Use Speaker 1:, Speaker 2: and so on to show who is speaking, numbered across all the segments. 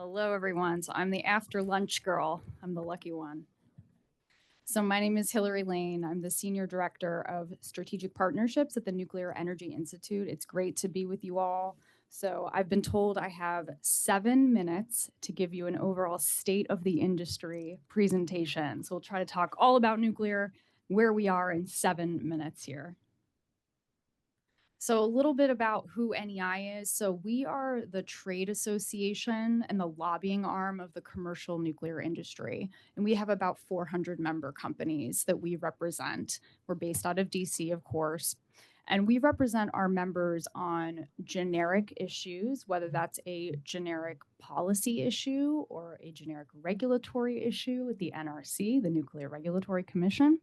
Speaker 1: Hello, everyone. So I'm the after lunch girl. I'm the lucky one. So my name is Hilary Lane. I'm the Senior Director of Strategic Partnerships at the Nuclear Energy Institute. It's great to be with you all. So I've been told I have 7 minutes to give you an overall state of the industry presentation. So we'll try to talk all about nuclear, where we are in 7 minutes here. So a little bit about who NEI is. So we are the trade association and the lobbying arm of the commercial nuclear industry. And we have about 400 member companies that we represent. We're based out of DC, of course. And we represent our members on generic issues, whether that's a generic policy issue or a generic regulatory issue with the NRC, the Nuclear Regulatory Commission,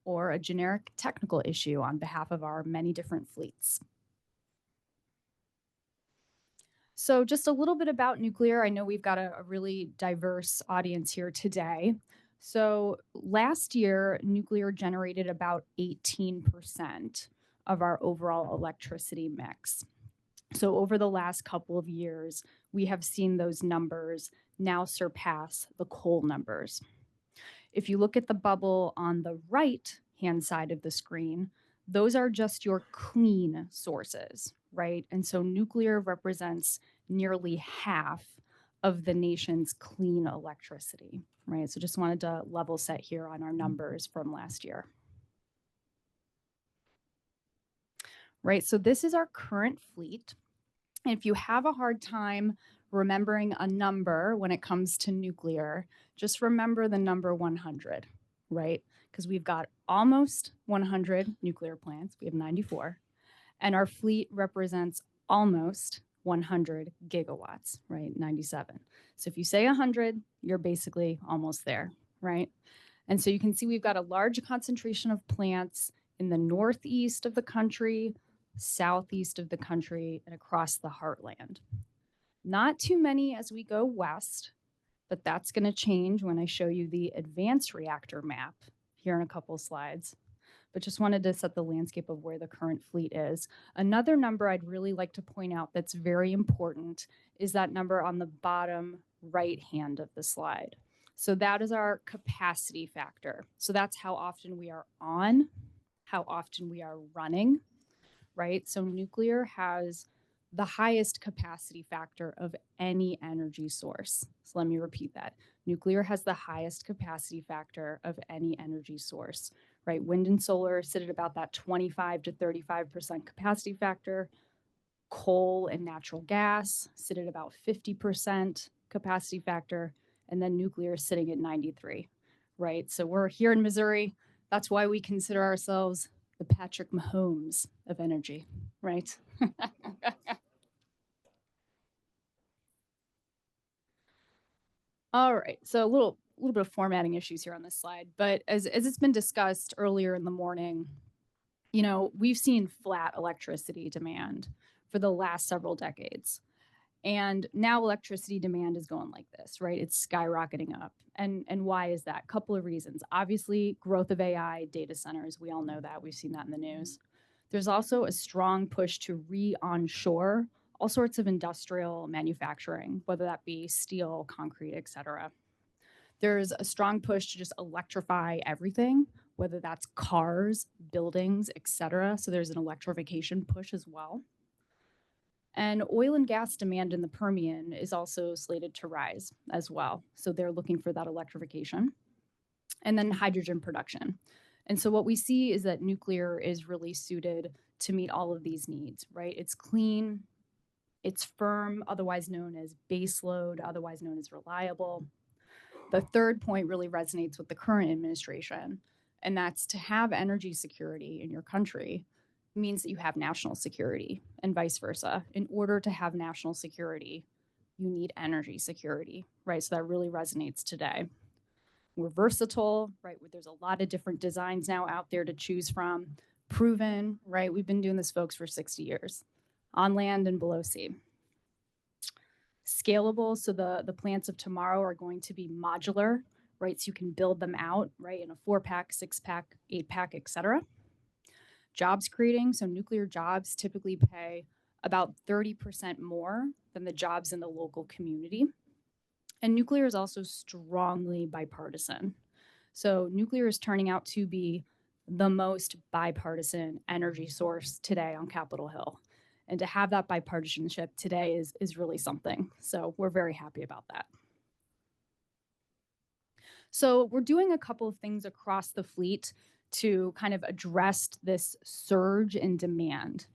Speaker 1: or a generic technical issue on behalf of our many different fleets. So just a little bit about nuclear. I know we've got a really diverse audience here today. So last year, nuclear generated about 18% of our overall electricity mix. So over the last couple of years, we have seen those numbers now surpass the coal numbers. If you look at the bubble on the right-hand side of the screen, those are just your clean sources, right? And so nuclear represents nearly half of the nation's clean electricity, right? So just wanted to level set here on our numbers from last year. Right, so this is our current fleet. And if you have a hard time remembering a number when it comes to nuclear, just remember the number 100, right? Because we've got almost 100 nuclear plants. We have 94. And our fleet represents almost 100 gigawatts, right? 97. So if you say 100, you're basically almost there, right? And so you can see we've got a large concentration of plants in the northeast of the country, southeast of the country, and across the heartland. Not too many as we go west, but that's going to change when I show you the advanced reactor map here in a couple of slides. But just wanted to set the landscape of where the current fleet is. Another number I'd really like to point out that's very important is that number on the bottom right hand of the slide. So that is our capacity factor. So that's how often we are on, how often we are running, right? So nuclear has the highest capacity factor of any energy source. So let me repeat that. Nuclear has the highest capacity factor of any energy source, right? Wind and solar sit at about that 25 to 35% capacity factor. Coal and natural gas sit at about 50% capacity factor. And then nuclear is sitting at 93, right? So we're here in Missouri. That's why we consider ourselves the Patrick Mahomes of energy, right? All right, so a little bit of formatting issues here on this slide, but as it's been discussed earlier in the morning, you know, we've seen flat electricity demand for the last several decades. And now electricity demand is going like this, right? It's skyrocketing up. And why is that? Couple of reasons. Obviously, growth of AI, data centers, we all know that. We've seen that in the news. There's also a strong push to re-onshore all sorts of industrial manufacturing, whether that be steel, concrete, et cetera. There's a strong push to just electrify everything, whether that's cars, buildings, et cetera. So there's an electrification push as well. And oil and gas demand in the Permian is also slated to rise as well. So they're looking for that electrification. And then hydrogen production. And so what we see is that nuclear is really suited to meet all of these needs, right? It's clean, it's firm, otherwise known as baseload, otherwise known as reliable. The third point really resonates with the current administration, and that's to have energy security in your country means that you have national security and vice versa. In order to have national security, you need energy security, right? So that really resonates today. We're versatile, right? There's a lot of different designs now out there to choose from. Proven, right? We've been doing this, folks, for 60 years, on land and below sea. Scalable, so the plants of tomorrow are going to be modular, right? So you can build them out, right, in a 4-pack, 6-pack, 8-pack, et cetera. Jobs creating, so nuclear jobs typically pay about 30% more than the jobs in the local community. And nuclear is also strongly bipartisan. So nuclear is turning out to be the most bipartisan energy source today on Capitol Hill. And to have that bipartisanship today is really something. So we're very happy about that. So we're doing a couple of things across the fleet to kind of address this surge in demand.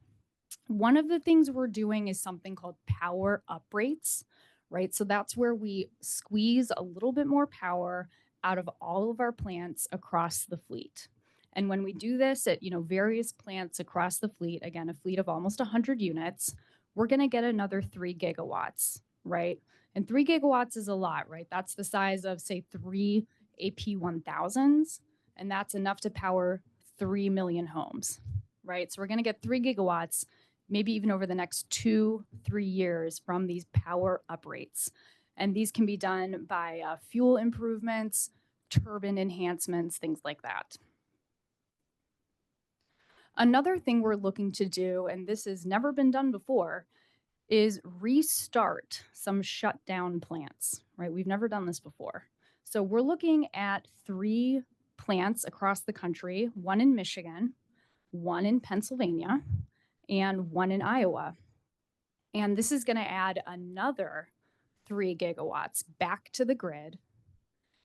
Speaker 1: One of the things we're doing is something called power uprates, right? So that's where we squeeze a little bit more power out of all of our plants across the fleet. And when we do this at, various plants across the fleet, again, a fleet of almost 100 units, we're going to get another 3 gigawatts, right? And 3 gigawatts is a lot, right? That's the size of, say, 3 AP1000s, and that's enough to power 3 million homes, right? So we're going to get 3 gigawatts, maybe even over the next 2-3 years from these power uprates. And these can be done by fuel improvements, turbine enhancements, things like that. Another thing we're looking to do, and this has never been done before, is restart some shut down plants, right? We've never done this before. So we're looking at 3 plants across the country, one in Michigan, one in Pennsylvania, and one in Iowa. And this is going to add another 3 gigawatts back to the grid,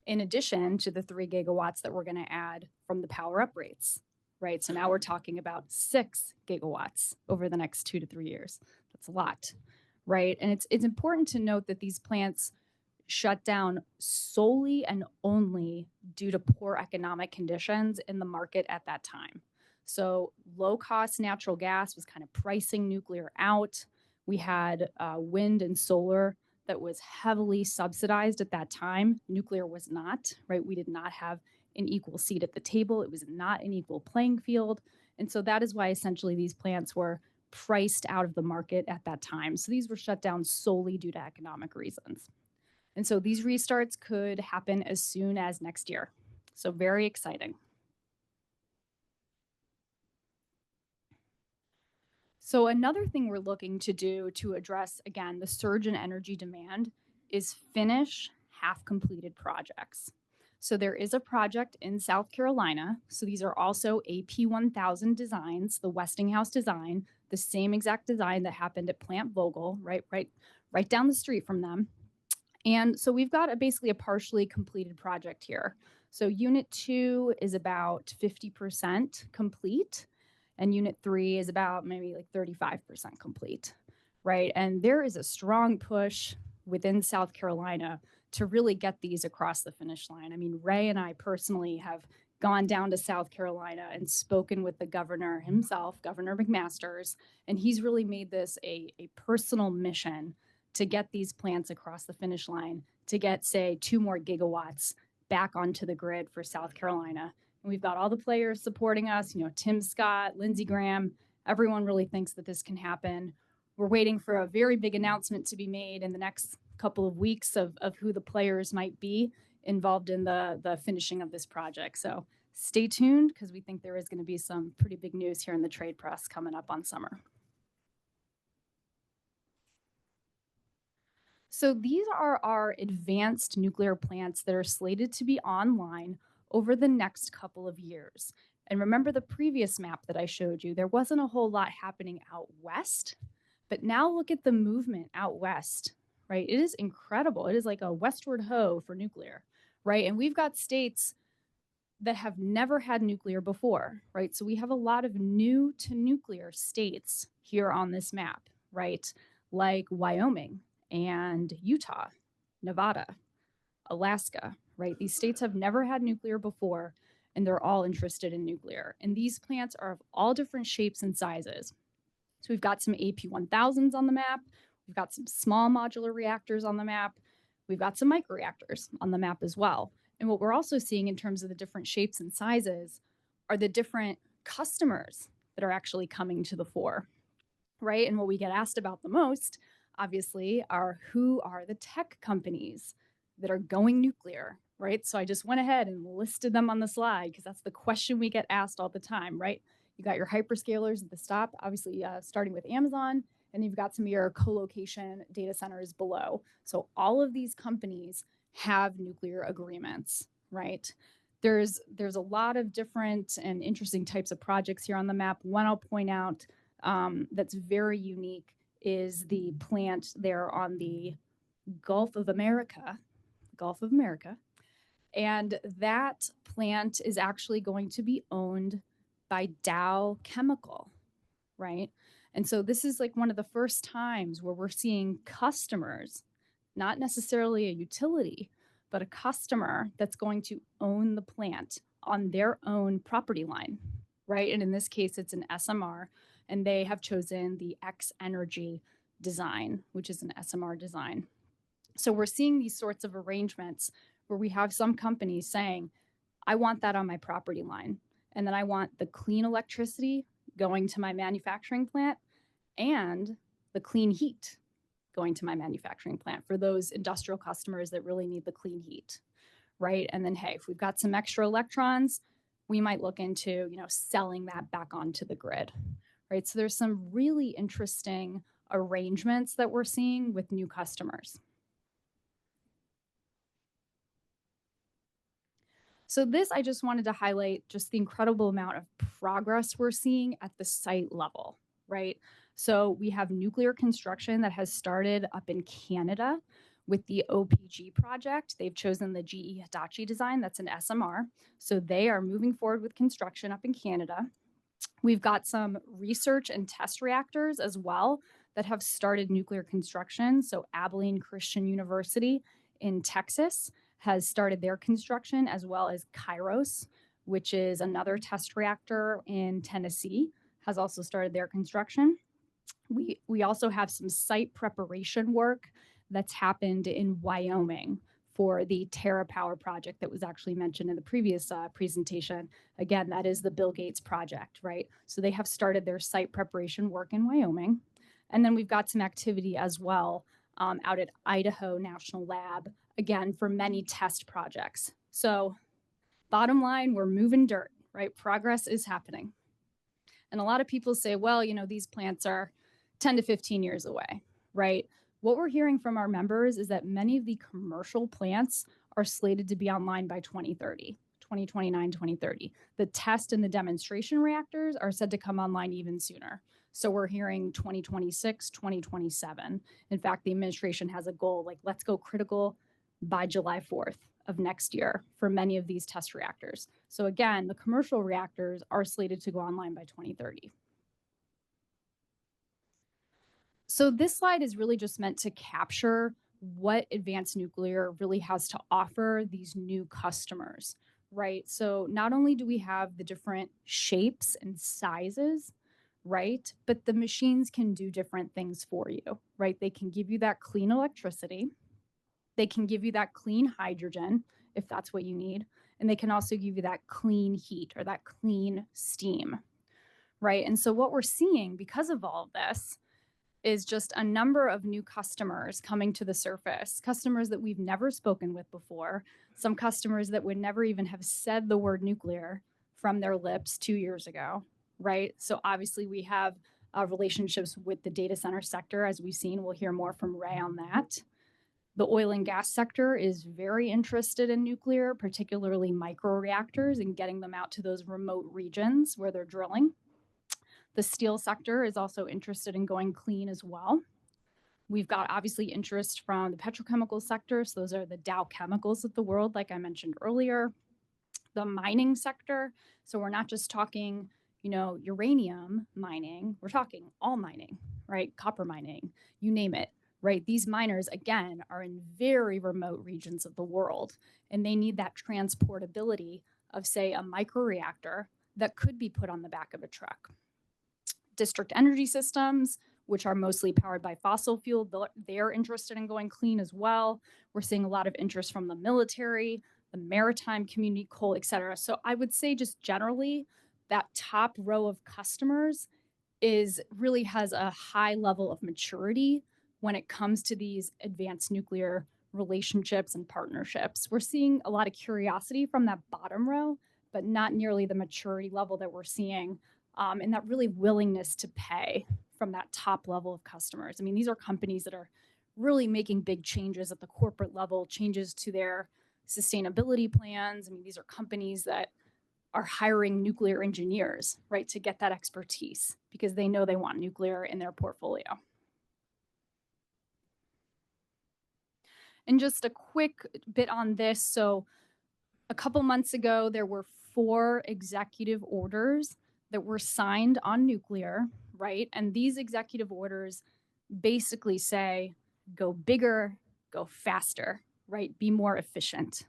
Speaker 1: in addition to the 3 gigawatts that we're going to add from the power uprates, right? So now we're talking about 6 gigawatts over the next 2 to 3 years. That's a lot, right? And it's important to note that these plants shut down solely and only due to poor economic conditions in the market at that time. So low-cost natural gas was kind of pricing nuclear out. We had wind and solar that was heavily subsidized at that time. Nuclear was not, right? We did not have an equal seat at the table. It was not an equal playing field. And so that is why essentially these plants were priced out of the market at that time. So these were shut down solely due to economic reasons. And so these restarts could happen as soon as next year. So very exciting. So another thing we're looking to do to address, again, the surge in energy demand is finish half-completed projects. So there is a project in South Carolina. So these are also AP1000 designs, the Westinghouse design, the same exact design that happened at Plant Vogtle, right down the street from them. And so we've got basically a partially completed project here. So unit 2 is about 50% complete, and unit 3 is about maybe like 35% complete, right? And there is a strong push within South Carolina to really get these across the finish line. I mean, Ray and I personally have gone down to South Carolina and spoken with the governor himself, Governor McMaster's, and he's really made this a personal mission to get these plants across the finish line, to get, say, 2 more gigawatts back onto the grid for South Carolina. And we've got all the players supporting us, Tim Scott, Lindsey Graham, everyone really thinks that this can happen. We're waiting for a very big announcement to be made in the next couple of weeks of who the players might be involved in the finishing of this project. So stay tuned, because we think there is going to be some pretty big news here in the trade press coming up on summer. So these are our advanced nuclear plants that are slated to be online over the next couple of years. And remember the previous map that I showed you, there wasn't a whole lot happening out west, but now look at the movement out west, right? It is incredible. It is like a westward ho for nuclear, right? And we've got states that have never had nuclear before, right? So we have a lot of new to nuclear states here on this map, right? Like Wyoming and Utah, Nevada, Alaska, right? These states have never had nuclear before, and they're all interested in nuclear. And these plants are of all different shapes and sizes. So we've got some AP1000s on the map. We've got some small modular reactors on the map. We've got some microreactors on the map as well. And what we're also seeing in terms of the different shapes and sizes are the different customers that are actually coming to the fore, right? And what we get asked about the most, obviously, are who are the tech companies that are going nuclear, right? So I just went ahead and listed them on the slide because that's the question we get asked all the time, right? You got your hyperscalers at the top, obviously starting with Amazon, and you've got some of your co-location data centers below. So all of these companies have nuclear agreements, right? There's a lot of different and interesting types of projects here on the map. One I'll point out that's very unique is the plant there on the Gulf of America, and that plant is actually going to be owned by Dow Chemical, right? And so this is like one of the first times where we're seeing customers, not necessarily a utility, but a customer that's going to own the plant on their own property line, right? And in this case, it's an SMR, and they have chosen the X Energy design, which is an SMR design. So we're seeing these sorts of arrangements where we have some companies saying, I want that on my property line. And then I want the clean electricity going to my manufacturing plant and the clean heat going to my manufacturing plant for those industrial customers that really need the clean heat, right? And then, hey, if we've got some extra electrons, we might look into, selling that back onto the grid, right? So there's some really interesting arrangements that we're seeing with new customers. So this, I just wanted to highlight just the incredible amount of progress we're seeing at the site level, right? So we have nuclear construction that has started up in Canada with the OPG project. They've chosen the GE Hitachi design, that's an SMR. So they are moving forward with construction up in Canada. We've got some research and test reactors as well that have started nuclear construction. So Abilene Christian University in Texas has started their construction, as well as Kairos, which is another test reactor in Tennessee, has also started their construction. We also have some site preparation work that's happened in Wyoming for the TerraPower project that was actually mentioned in the previous presentation. Again, that is the Bill Gates project, right? So they have started their site preparation work in Wyoming. And then we've got some activity as well out at Idaho National Lab, again, for many test projects. So bottom line, we're moving dirt, right? Progress is happening. And a lot of people say, well, these plants are 10 to 15 years away, right? What we're hearing from our members is that many of the commercial plants are slated to be online by 2030, 2029, 2030. The test and the demonstration reactors are said to come online even sooner. So we're hearing 2026, 2027. In fact, the administration has a goal, like let's go critical by July 4th of next year for many of these test reactors. So again, the commercial reactors are slated to go online by 2030. So this slide is really just meant to capture what advanced nuclear really has to offer these new customers, right? So not only do we have the different shapes and sizes, right? But the machines can do different things for you, right? They can give you that clean electricity. They can give you that clean hydrogen, if that's what you need. And they can also give you that clean heat or that clean steam, right? And so what we're seeing because of all of this is just a number of new customers coming to the surface, customers that we've never spoken with before, some customers that would never even have said the word nuclear from their lips 2 years ago, right? So obviously we have relationships with the data center sector, as we've seen. We'll hear more from Ray on that. The oil and gas sector is very interested in nuclear, particularly microreactors and getting them out to those remote regions where they're drilling. The steel sector is also interested in going clean as well. We've got obviously interest from the petrochemical sector. So those are the Dow chemicals of the world, like I mentioned earlier. The mining sector. So we're not just talking, uranium mining. We're talking all mining, right? Copper mining, you name it, right? These miners, again, are in very remote regions of the world, and they need that transportability of, say, a microreactor that could be put on the back of a truck. District energy systems, which are mostly powered by fossil fuel, they're interested in going clean as well. We're seeing a lot of interest from the military, the maritime community, coal, et cetera. So I would say just generally that top row of customers really has a high level of maturity when it comes to these advanced nuclear relationships and partnerships. We're seeing a lot of curiosity from that bottom row, but not nearly the maturity level that we're seeing and that really willingness to pay from that top level of customers. I mean, these are companies that are really making big changes at the corporate level, changes to their sustainability plans. I mean, these are companies that are hiring nuclear engineers, right, to get that expertise because they know they want nuclear in their portfolio. And just a quick bit on this. So a couple months ago, there were 4 executive orders that were signed on nuclear, right? And these executive orders basically say, go bigger, go faster, right? Be more efficient,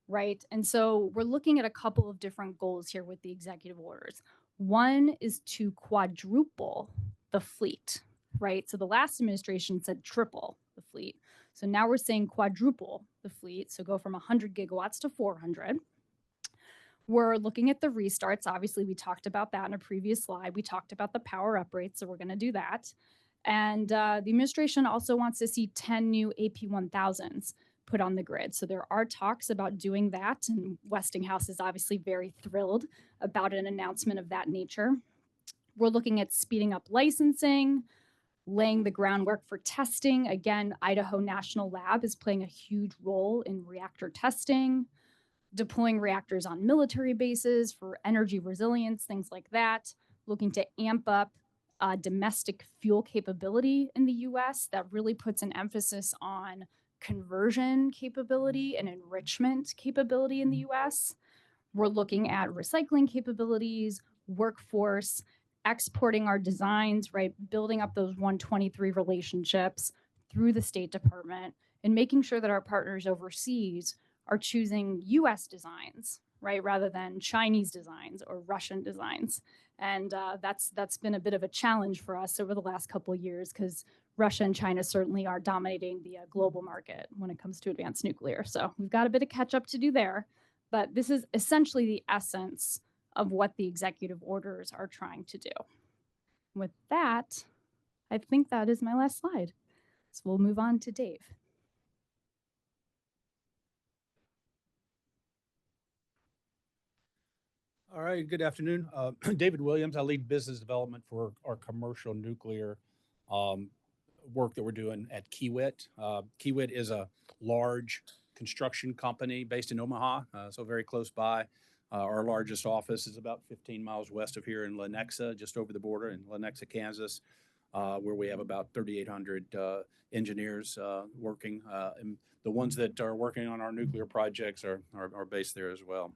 Speaker 1: right? And so we're looking at a couple of different goals here with the executive orders. One is to quadruple the fleet, right? So the last administration said triple the fleet. So now we're saying quadruple the fleet. So go from 100 gigawatts to 400. We're looking at the restarts. Obviously, we talked about that in a previous slide. We talked about the power uprates, so we're going to do that. And the administration also wants to see 10 new AP1000s put on the grid. So there are talks about doing that, and Westinghouse is obviously very thrilled about an announcement of that nature. We're looking at speeding up licensing, laying the groundwork for testing. Again, Idaho National Lab is playing a huge role in reactor testing, deploying reactors on military bases for energy resilience, things like that, looking to amp up domestic fuel capability in the US. That really puts an emphasis on conversion capability and enrichment capability in the US. We're looking at recycling capabilities, workforce, exporting our designs, right? Building up those 123 relationships through the State Department and making sure that our partners overseas are choosing US designs, right? Rather than Chinese designs or Russian designs. And that's been a bit of a challenge for us over the last couple of years because Russia and China certainly are dominating the global market when it comes to advanced nuclear. So we've got a bit of catch up to do there. But this is essentially the essence of what the executive orders are trying to do. With that, I think that is my last slide. So we'll move on to Dave.
Speaker 2: All right, good afternoon. David Williams, I lead business development for our commercial nuclear work that we're doing at Kiewit. Kiewit is a large construction company based in Omaha, so very close by. Our largest office is about 15 miles west of here in Lenexa, just over the border in Lenexa, Kansas, where we have about 3,800 engineers working. And the ones that are working on our nuclear projects are based there as well.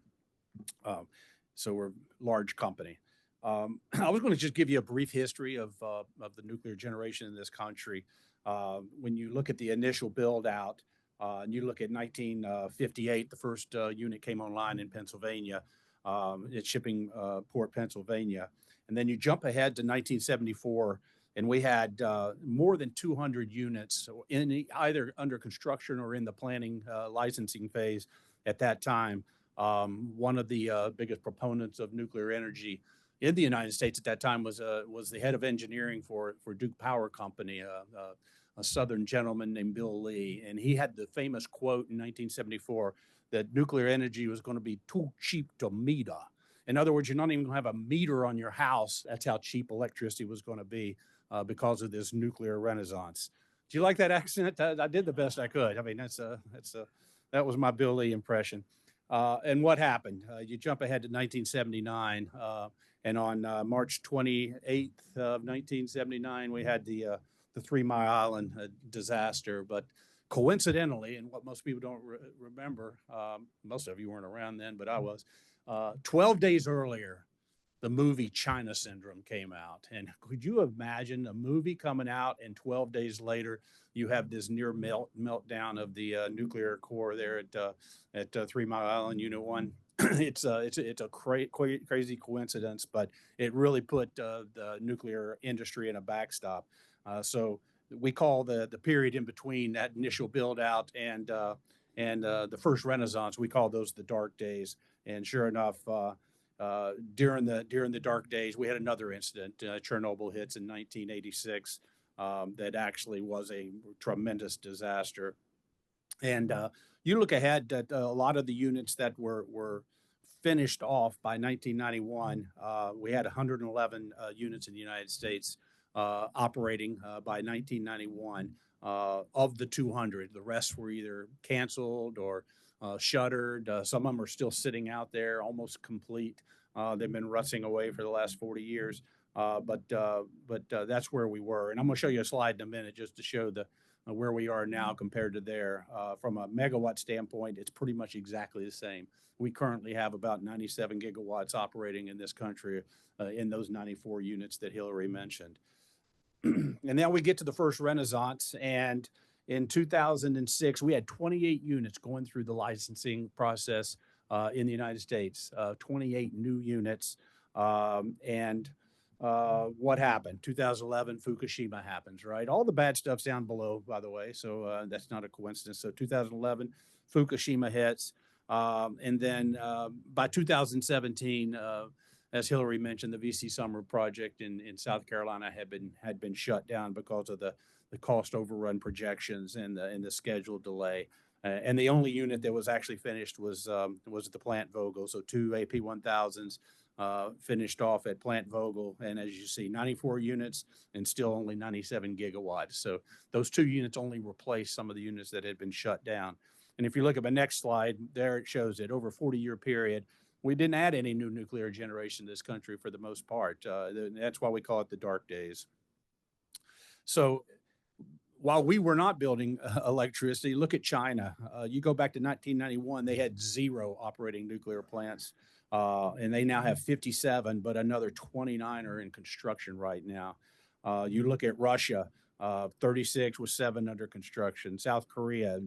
Speaker 2: So we're a large company. I was going to just give you a brief history of the nuclear generation in this country. When you look at the initial build out, and you look at 1958, the first unit came online in Pennsylvania, at Shippingport, Pennsylvania. And then you jump ahead to 1974, and we had more than 200 units either under construction or in the planning licensing phase at that time. One of the biggest proponents of nuclear energy in the United States at that time was the head of engineering for Duke Power Company, a Southern gentleman named Bill Lee. And he had the famous quote in 1974 that nuclear energy was going to be too cheap to meter. In other words, you're not even going to have a meter on your house. That's how cheap electricity was going to be because of this nuclear renaissance. Do you like that accent? I did the best I could. I mean, that was my Bill Lee impression. And what happened? You jump ahead to 1979, and on March 28th of 1979, we had the 3 Mile Island disaster. But coincidentally, and what most people don't remember, most of you weren't around then, but I was, 12 days earlier, the movie China Syndrome came out. And could you imagine a movie coming out and 12 days later, you have this near meltdown of the nuclear core there at 3 Mile Island, Unit 1. It's a crazy coincidence, but it really put the nuclear industry in a backstop. So we call the period in between that initial build out and the first renaissance, we call those the dark days. And sure enough, during the dark days, we had another incident. Chernobyl hits in 1986. That actually was a tremendous disaster. And you look ahead at a lot of the units that were finished off by 1991. We had 111 units in the United States operating by 1991. Of the 200, the rest were either canceled or shuttered. Some of them are still sitting out there, almost complete. They've been rusting away for the last 40 years. But that's where we were. And I'm going to show you a slide in a minute just to show the where we are now compared to there. From a megawatt standpoint, it's pretty much exactly the same. We currently have about 97 gigawatts operating in this country in those 94 units that Hilary mentioned. And now we get to the first renaissance. And in 2006, we had 28 units going through the licensing process in the United States, 28 new units. And what happened? 2011, Fukushima happens, right? All the bad stuff's down below, by the way. So that's not a coincidence. So 2011, Fukushima hits. And then by 2017, as Hilary mentioned, the VC Summer project in South Carolina had been shut down because of the cost overrun projections and the schedule delay. And the only unit that was actually finished was the Plant Vogel. So two AP1000s finished off at Plant Vogel. And as you see, 94 units and still only 97 gigawatts. So those two units only replaced some of the units that had been shut down. And if you look at the next slide, there it shows it over a 40-year period. We didn't add any new nuclear generation in this country for the most part. That's why we call it the dark days. So while we were not building electricity, look at China. You go back to 1991, they had 0 operating nuclear plants, and they now have 57, but another 29 are in construction right now. You look at Russia, 36 with 7 under construction. South Korea,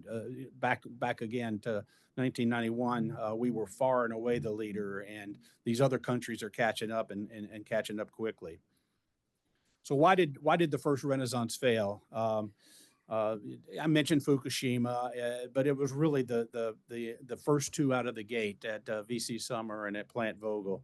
Speaker 2: back again to 1991, we were far and away the leader, and these other countries are catching up and catching up quickly. So why did the first renaissance fail? I mentioned Fukushima, but it was really the first two out of the gate at VC Summer and at Plant Vogel.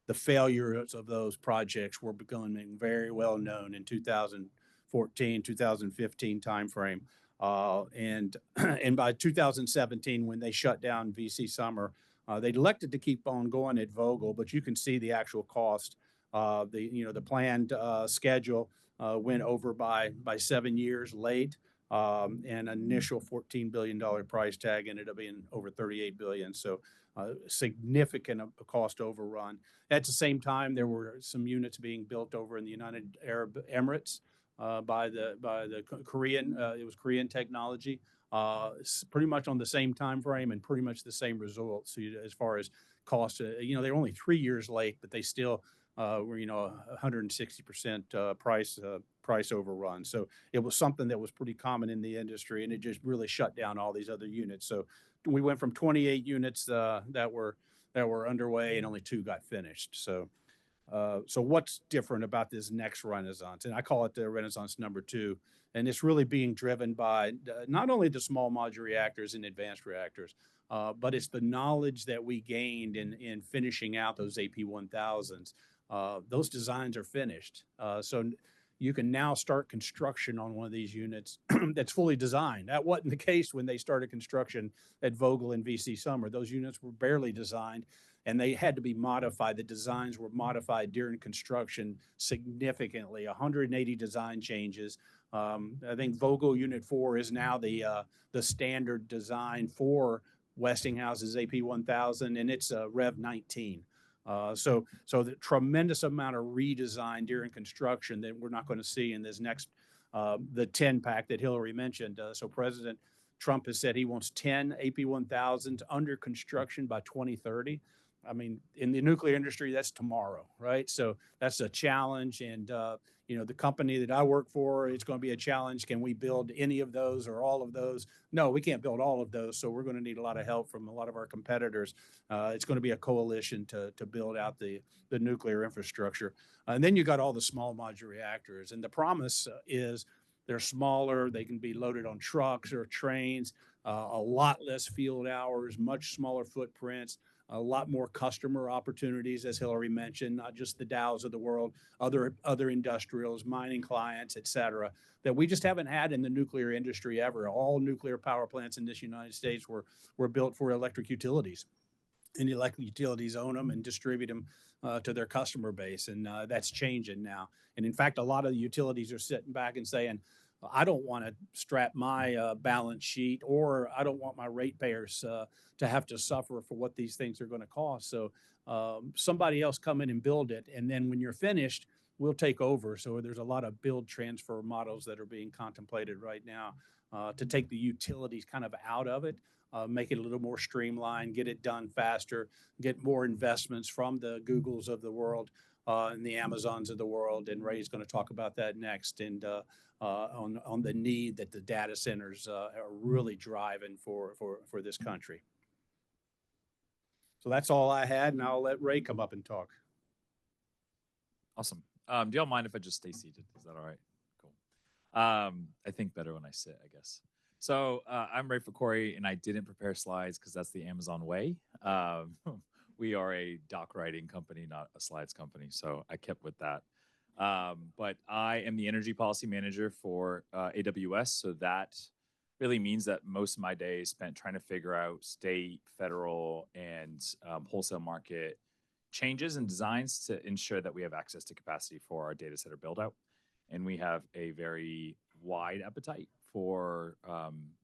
Speaker 2: The failures of those projects were becoming very well known in 2014, 2015 timeframe. And by 2017, when they shut down VC Summer, they elected to keep on going at Vogel, but you can see the actual cost. The planned schedule went over by 7 years late. An initial $14 billion price tag ended up being over $38 billion. So significant cost overrun. At the same time, there were some units being built over in the United Arab Emirates by the Korean. It was Korean technology. Pretty much on the same time frame and pretty much the same results as far as cost. They're only 3 years late, but they still were 160% price overrun. So it was something that was pretty common in the industry, and it just really shut down all these other units. So we went from 28 units that were underway, and only 2 got finished. So what's different about this next renaissance? And I call it the Renaissance number 2. And it's really being driven by not only the small modular reactors and advanced reactors, but it's the knowledge that we gained in finishing out those AP1000s. Those designs are finished. So you can now start construction on one of these units that's fully designed. That wasn't the case when they started construction at Vogel and VC Summer. Those units were barely designed, and they had to be modified. The designs were modified during construction significantly, 180 design changes. I think Vogel Unit 4 is now the standard design for Westinghouse's AP1000, and it's Rev 19. So the tremendous amount of redesign during construction that we're not going to see in this next, the 10 pack that Hilary mentioned. So President Trump has said he wants 10 AP1000s under construction by 2030. I mean, in the nuclear industry, that's tomorrow, right? So that's a challenge. And, the company that I work for, it's going to be a challenge. Can we build any of those or all of those? No, we can't build all of those. So we're going to need a lot of help from a lot of our competitors. It's going to be a coalition to build out the nuclear infrastructure. And then you got all the small modular reactors. And the promise is they're smaller. They can be loaded on trucks or trains, a lot less field hours, much smaller footprints, a lot more customer opportunities, as Hilary mentioned, not just the Dows of the world, other industrials, mining clients, et cetera, that we just haven't had in the nuclear industry ever. All nuclear power plants in this United States were built for electric utilities. and the electric utilities own them and distribute them to their customer base. And that's changing now. And in fact, a lot of the utilities are sitting back and saying, I don't want to strap my balance sheet, or I don't want my ratepayers to have to suffer for what these things are going to cost. So somebody else come in and build it. And then when you're finished, we'll take over. So there's a lot of build transfer models that are being contemplated right now to take the utilities kind of out of it, make it a little more streamlined, get it done faster, get more investments from the Googles of the world and the Amazons of the world. And Ray's going to talk about that next. And on the need that the data centers are really driving for this country. So that's all I had, and I'll let Ray come up and talk.
Speaker 3: Awesome. Do y'all mind if I just stay seated? Is that all right? Cool. I think better when I sit, I guess. So I'm Ray Fakhoury, and I didn't prepare slides because that's the Amazon way. We are a doc writing company, not a slides company, so I kept with that. But I am the energy policy manager for AWS, so that really means that most of my day is spent trying to figure out state, federal, and wholesale market changes and designs to ensure that we have access to capacity for our data center build out. And we have a very wide appetite for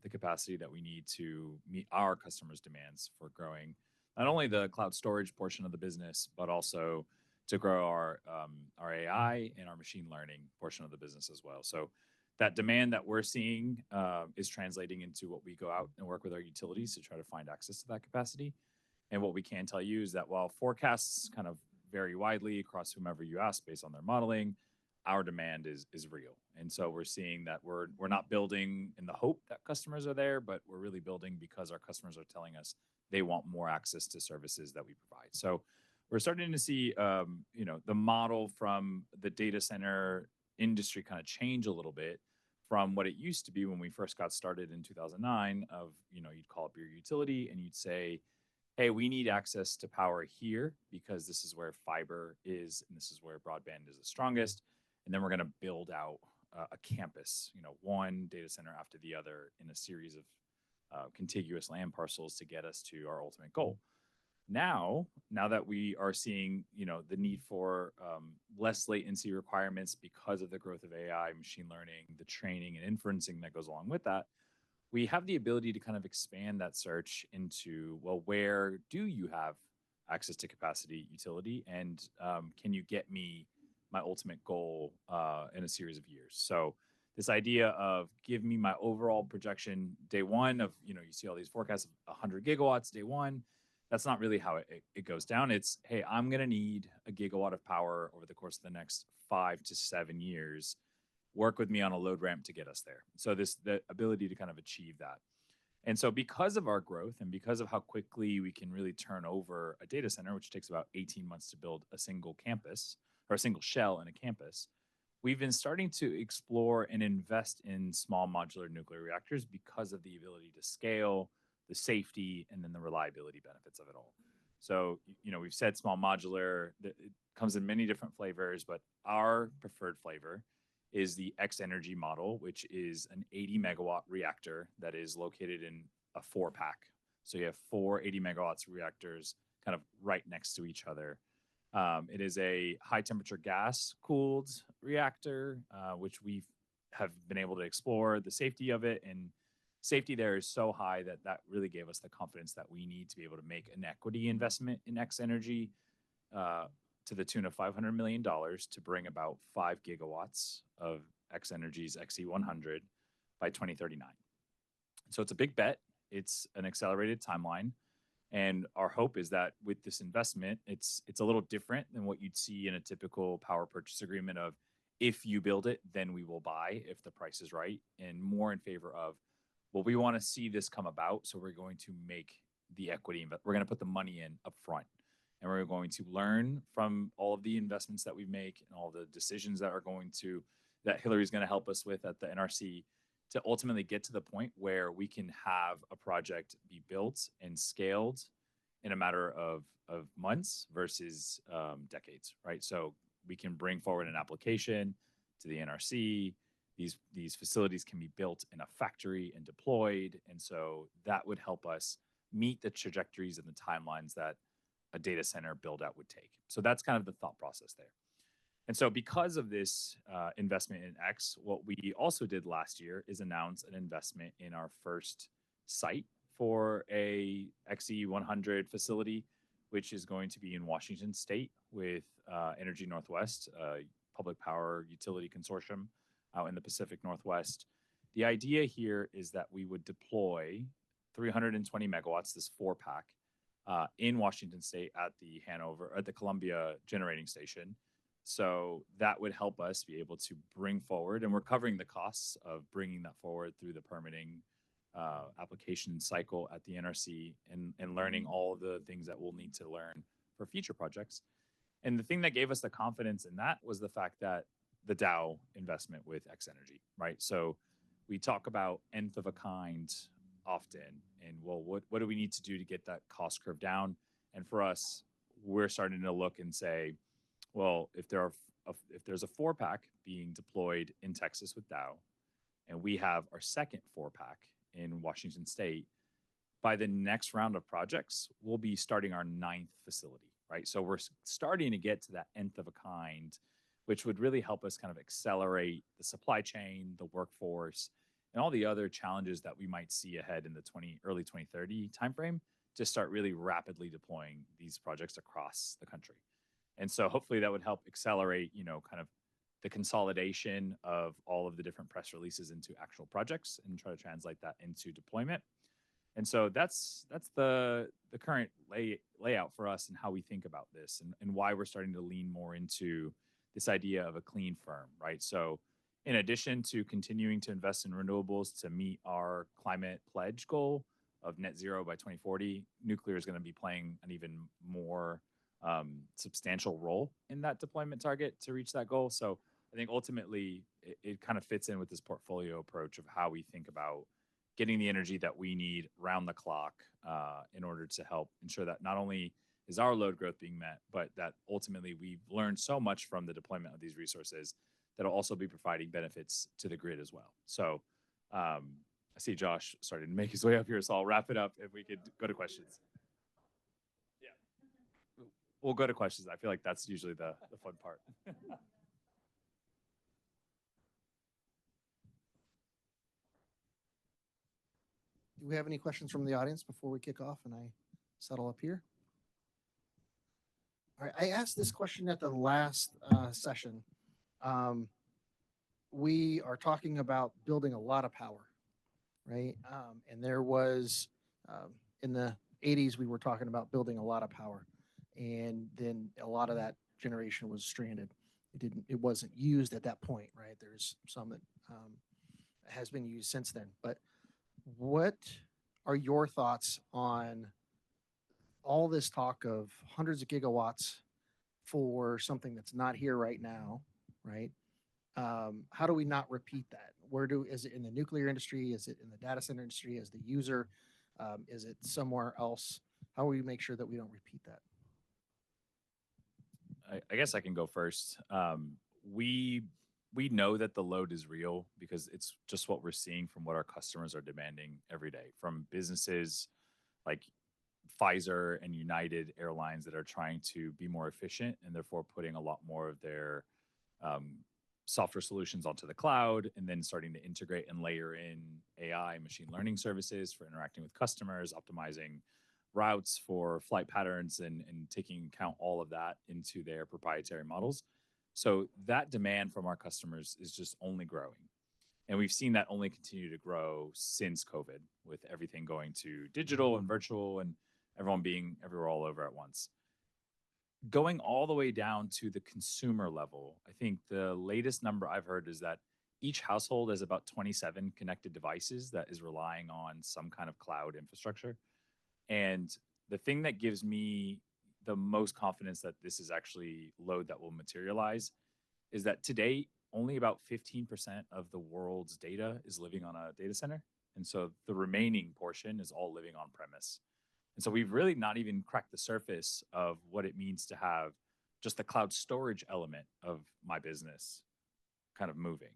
Speaker 3: the capacity that we need to meet our customers' demands for growing not only the cloud storage portion of the business, but also to grow our AI and our machine learning portion of the business as well. So that demand that we're seeing is translating into what we go out and work with our utilities to try to find access to that capacity. And what we can tell you is that while forecasts kind of vary widely across whomever you ask based on their modeling, our demand is real. And so we're seeing that we're not building in the hope that customers are there, but we're really building because our customers are telling us they want more access to services that we provide. So we're starting to see the model from the data center industry kind of change a little bit from what it used to be when we first got started in 2009 of, you'd call up your utility and you'd say, hey, we need access to power here because this is where fiber is and this is where broadband is the strongest. And then we're going to build out a campus, one data center after the other in a series of contiguous land parcels to get us to our ultimate goal. Now that we are seeing, the need for less latency requirements because of the growth of AI, machine learning, the training and inferencing that goes along with that, we have the ability to kind of expand that search into, well, where do you have access to capacity utility? And can you get me my ultimate goal in a series of years? So this idea of give me my overall projection day one of, you see all these forecasts of 100 gigawatts day one. That's not really how it goes down. It's, hey, I'm going to need a gigawatt of power over the course of the next 5 to 7 years. Work with me on a load ramp to get us there. So the ability to kind of achieve that. And so because of our growth and because of how quickly we can really turn over a data center, which takes about 18 months to build a single campus or a single shell in a campus, we've been starting to explore and invest in small modular nuclear reactors because of the ability to scale, the safety, and then the reliability benefits of it all. So, we've said small modular, it comes in many different flavors, but our preferred flavor is the X Energy model, which is an 80 megawatt reactor that is located in a 4-pack. So you have 4 80 megawatts reactors kind of right next to each other. It is a high temperature gas cooled reactor, which we have been able to explore the safety of it, and safety there is so high that really gave us the confidence that we need to be able to make an equity investment in X Energy to the tune of $500 million to bring about 5 gigawatts of X Energy's XE100 by 2039. So it's a big bet. It's an accelerated timeline. And our hope is that with this investment, it's a little different than what you'd see in a typical power purchase agreement of, if you build it, then we will buy if the price is right, and more in favor of, well, we want to see this come about, so we're going to make the equity, but we're going to put the money in up front. And we're going to learn from all of the investments that we make and all the decisions that Hilary's going to help us with at the NRC to ultimately get to the point where we can have a project be built and scaled in a matter of months versus decades, right? So we can bring forward an application to the NRC. These facilities can be built in a factory and deployed. And so that would help us meet the trajectories and the timelines that a data center build out would take. So that's kind of the thought process there. And so because of this investment in X, what we also did last year is announce an investment in our first site for a XE100 facility, which is going to be in Washington State with Energy Northwest, public power utility consortium out in the Pacific Northwest. The idea here is that we would deploy 320 megawatts, this 4-pack, in Washington State at the Columbia generating station. So that would help us be able to bring forward, and we're covering the costs of bringing that forward through the permitting application cycle at the NRC and learning all of the things that we'll need to learn for future projects. And the thing that gave us the confidence in that was the fact that the Dow investment with X Energy, right? So we talk about nth of a kind often, and well, what do we need to do to get that cost curve down? And for us, we're starting to look and say, well, if there's a 4-pack being deployed in Texas with Dow, and we have our second 4-pack in Washington State, by the next round of projects, we'll be starting our 9th facility, right? So we're starting to get to that nth of a kind, which would really help us kind of accelerate the supply chain, the workforce, and all the other challenges that we might see ahead in the early 2030 timeframe to start really rapidly deploying these projects across the country. And so hopefully that would help accelerate, kind of the consolidation of all of the different press releases into actual projects and try to translate that into deployment. And so that's the current layout for us and how we think about this and why we're starting to lean more into this idea of a clean firm, right? So in addition to continuing to invest in renewables to meet our climate pledge goal of net zero by 2040, nuclear is going to be playing an even more substantial role in that deployment target to reach that goal. So I think ultimately it kind of fits in with this portfolio approach of how we think about getting the energy that we need round the clock in order to help ensure that not only is our load growth being met, but that ultimately we've learned so much from the deployment of these resources that'll also be providing benefits to the grid as well. So I see Josh starting to make his way up here, so I'll wrap it up if we could go to questions. Yeah, we'll go to questions. I feel like that's usually the fun part.
Speaker 4: Do we have any questions from the audience before we kick off and I settle up here? All right, I asked this question at the last session. We are talking about building a lot of power, right? And there was, in the 80s, we were talking about building a lot of power. And then a lot of that generation was stranded. It wasn't used at that point, right? There's some that has been used since then. But what are your thoughts on all this talk of hundreds of gigawatts for something that's not here right now, right? How do we not repeat that? Is it in the nuclear industry? Is it in the data center industry as the user? Is it somewhere else? How will we make sure that we don't repeat that?
Speaker 3: I guess I can go first. We know that the load is real because it's just what we're seeing from what our customers are demanding every day, from businesses like Pfizer and United Airlines that are trying to be more efficient and therefore putting a lot more of their software solutions onto the cloud and then starting to integrate and layer in AI machine learning services for interacting with customers, optimizing routes for flight patterns and taking account all of that into their proprietary models. So that demand from our customers is just only growing. And we've seen that only continue to grow since COVID with everything going to digital and virtual and everyone being everywhere all over at once. Going all the way down to the consumer level, I think the latest number I've heard is that each household has about 27 connected devices that is relying on some kind of cloud infrastructure. And the thing that gives me the most confidence that this is actually load that will materialize is that today, only about 15% of the world's data is living on a data center. And so the remaining portion is all living on premise. And so we've really not even cracked the surface of what it means to have just the cloud storage element of my business kind of moving,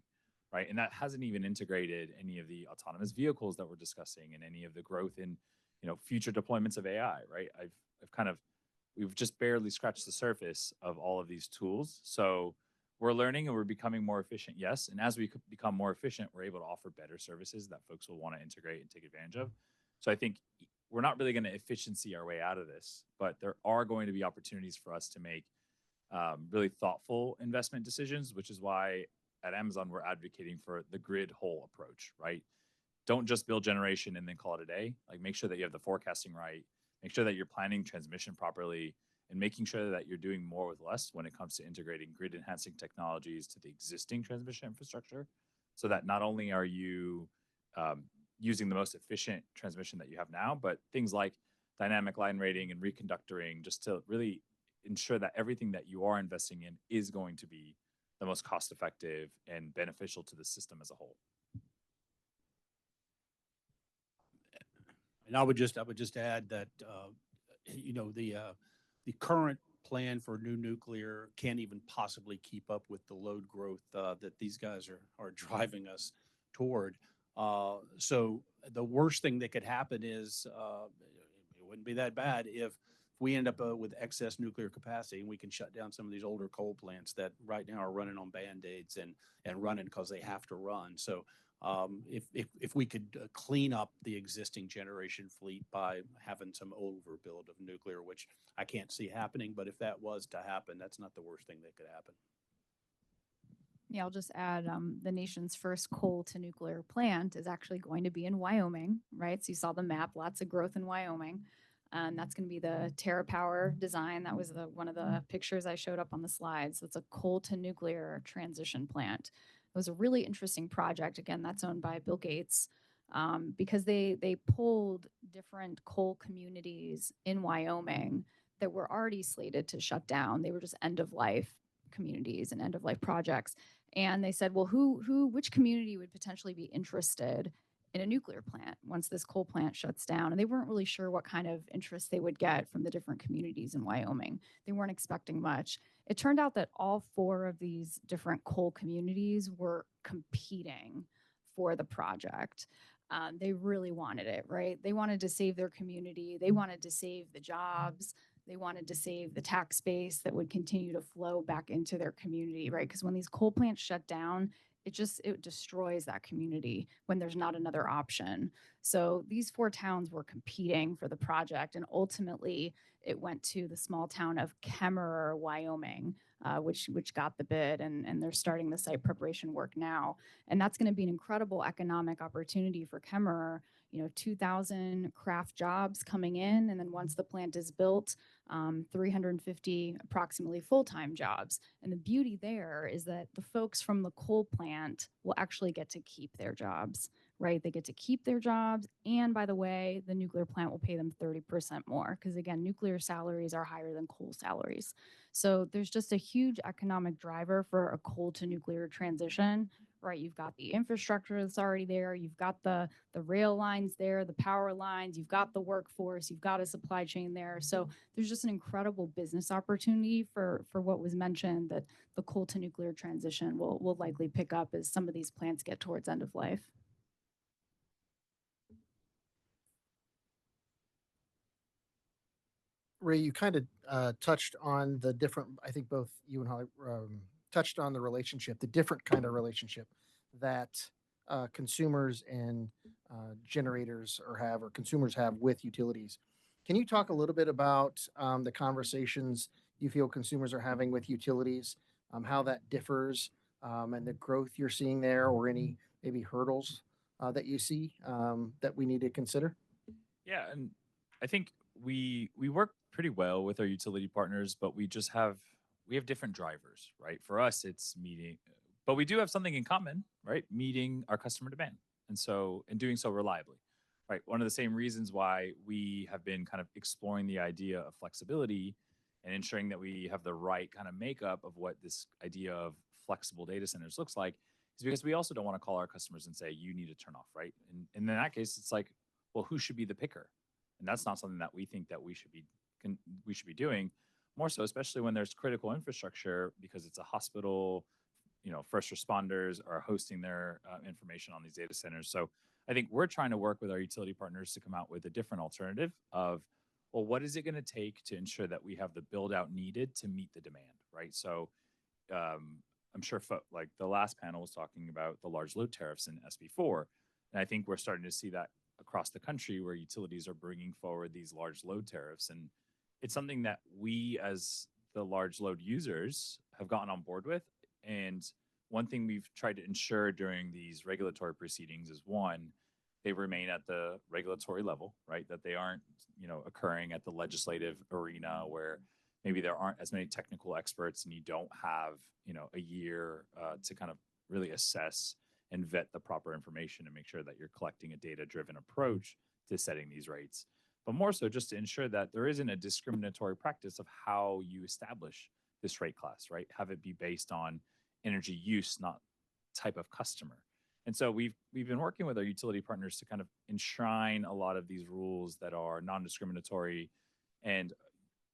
Speaker 3: right? And that hasn't even integrated any of the autonomous vehicles that we're discussing and any of the growth in future deployments of AI, right? We've just barely scratched the surface of all of these tools. So we're learning and we're becoming more efficient, yes. And as we become more efficient, we're able to offer better services that folks will want to integrate and take advantage of. So I think we're not really going to efficiency our way out of this, but there are going to be opportunities for us to make really thoughtful investment decisions, which is why at Amazon we're advocating for the grid whole approach, right? Don't just build generation and then call it a day. Like, make sure that you have the forecasting right, make sure that you're planning transmission properly, and making sure that you're doing more with less when it comes to integrating grid enhancing technologies to the existing transmission infrastructure, so that not only are you using the most efficient transmission that you have now, but things like dynamic line rating and reconductoring, just to really ensure that everything that you are investing in is going to be the most cost effective and beneficial to the system as a whole.
Speaker 2: And I would just add that the current plan for new nuclear can't even possibly keep up with the load growth that these guys are driving us toward. So the worst thing that could happen is it wouldn't be that bad if we end up with excess nuclear capacity and we can shut down some of these older coal plants that right now are running on Band-Aids and running because they have to run. So if we could clean up the existing generation fleet by having some overbuild of nuclear, which I can't see happening, but if that was to happen, that's not the worst thing that could happen.
Speaker 1: Yeah, I'll just add the nation's first coal to nuclear plant is actually going to be in Wyoming, right? So you saw the map, lots of growth in Wyoming. And that's going to be the TerraPower design. That was one of the pictures I showed up on the slides. So it's a coal to nuclear transition plant. It was a really interesting project. Again, that's owned by Bill Gates, because they pulled different coal communities in Wyoming that were already slated to shut down. They were just end of life communities and end of life projects. And they said, well, which community would potentially be interested in a nuclear plant once this coal plant shuts down? And they weren't really sure what kind of interest they would get from the different communities in Wyoming. They weren't expecting much. It turned out that all 4 of these different coal communities were competing for the project. They really wanted it, right? They wanted to save their community. They wanted to save the jobs. They wanted to save the tax base that would continue to flow back into their community, right? Because when these coal plants shut down, it destroys that community when there's not another option. So these 4 towns were competing for the project, and ultimately it went to the small town of Kemmerer, Wyoming, which got the bid, and they're starting the site preparation work now. And that's going to be an incredible economic opportunity for Kemmerer. 2,000 craft jobs coming in, and then once the plant is built, 350 approximately full-time jobs. And the beauty there is that the folks from the coal plant will actually get to keep their jobs, right? They get to keep their jobs. And by the way, the nuclear plant will pay them 30% more, because again, nuclear salaries are higher than coal salaries. So there's just a huge economic driver for a coal to nuclear transition, right? You've got the infrastructure that's already there. You've got the rail lines there, the power lines, you've got the workforce, you've got a supply chain there. So there's just an incredible business opportunity for what was mentioned, that the coal to nuclear transition will likely pick up as some of these plants get towards end of life.
Speaker 4: Ray, you kind of touched on the different, I think both you and Holly touched on the relationship, the different kind of relationship that consumers and generators or consumers have with utilities. Can you talk a little bit about the conversations you feel consumers are having with utilities, how that differs, and the growth you're seeing there, or any maybe hurdles that you see that we need to consider?
Speaker 3: Yeah, and I think we work pretty well with our utility partners, but we have different drivers, right? For us, it's meeting, but we do have something in common, right? Meeting our customer demand, and doing so reliably, right? One of the same reasons why we have been kind of exploring the idea of flexibility and ensuring that we have the right kind of makeup of what this idea of flexible data centers looks like, is because we also don't want to call our customers and say, you need to turn off, right? And in that case, it's like, well, who should be the picker? And that's not something that we think that we should be doing. More so, especially when there's critical infrastructure, because it's a hospital, first responders are hosting their information on these data centers. So I think we're trying to work with our utility partners to come out with a different alternative of, well, what is it going to take to ensure that we have the build out needed to meet the demand, right? So I'm sure like the last panel was talking about the large load tariffs in SB4. And I think we're starting to see that across the country where utilities are bringing forward these large load tariffs. And it's something that we as the large load users have gotten on board with. And one thing we've tried to ensure during these regulatory proceedings is one, they remain at the regulatory level, right? That they aren't, occurring at the legislative arena where maybe there aren't as many technical experts and you don't have, a year to kind of really assess and vet the proper information and make sure that you're collecting a data-driven approach to setting these rates. But more so just to ensure that there isn't a discriminatory practice of how you establish this rate class, right? Have it be based on energy use, not type of customer. And so we've been working with our utility partners to kind of enshrine a lot of these rules that are non-discriminatory and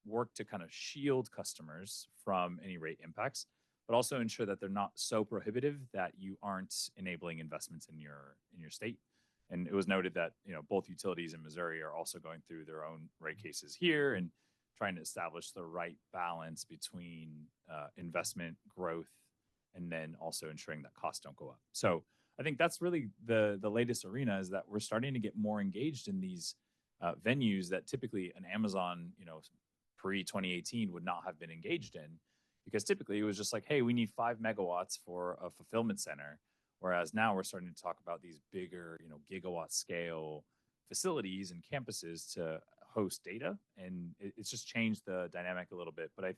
Speaker 3: work to kind of shield customers from any rate impacts, but also ensure that they're not so prohibitive that you aren't enabling investments in your state. And it was noted that both utilities in Missouri are also going through their own rate cases here and trying to establish the right balance between investment growth and then also ensuring that costs don't go up. So I think that's really the latest arena, is that we're starting to get more engaged in these venues that typically an Amazon, pre-2018 would not have been engaged in, because typically it was just like, hey, we need 5 megawatts for a fulfillment center. Whereas now we're starting to talk about these bigger, gigawatt scale facilities and campuses to host data. And it's just changed the dynamic a little bit. But I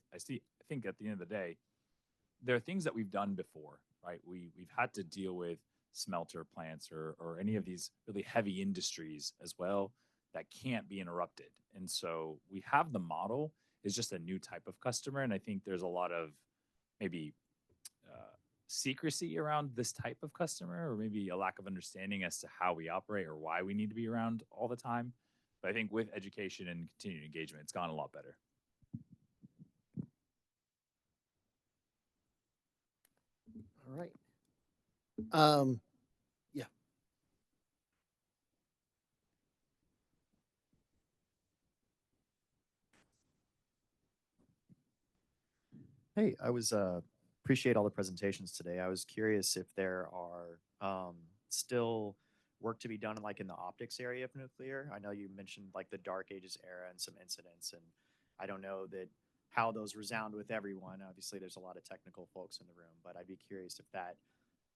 Speaker 3: think at the end of the day, there are things that we've done before, right? We've had to deal with smelter plants or any of these really heavy industries as well that can't be interrupted. And so we have the model. It's just a new type of customer. And I think there's a lot of maybe secrecy around this type of customer, or maybe a lack of understanding as to how we operate or why we need to be around all the time. But I think with education and continued engagement, it's gone a lot better.
Speaker 4: All right. Yeah.
Speaker 5: Hey, I was appreciate all the presentations today. I was curious if there are still work to be done in the optics area of nuclear. I know you mentioned the Dark Ages era and some incidents, and I don't know how those resound with everyone. Obviously, there's a lot of technical folks in the room, but I'd be curious if that,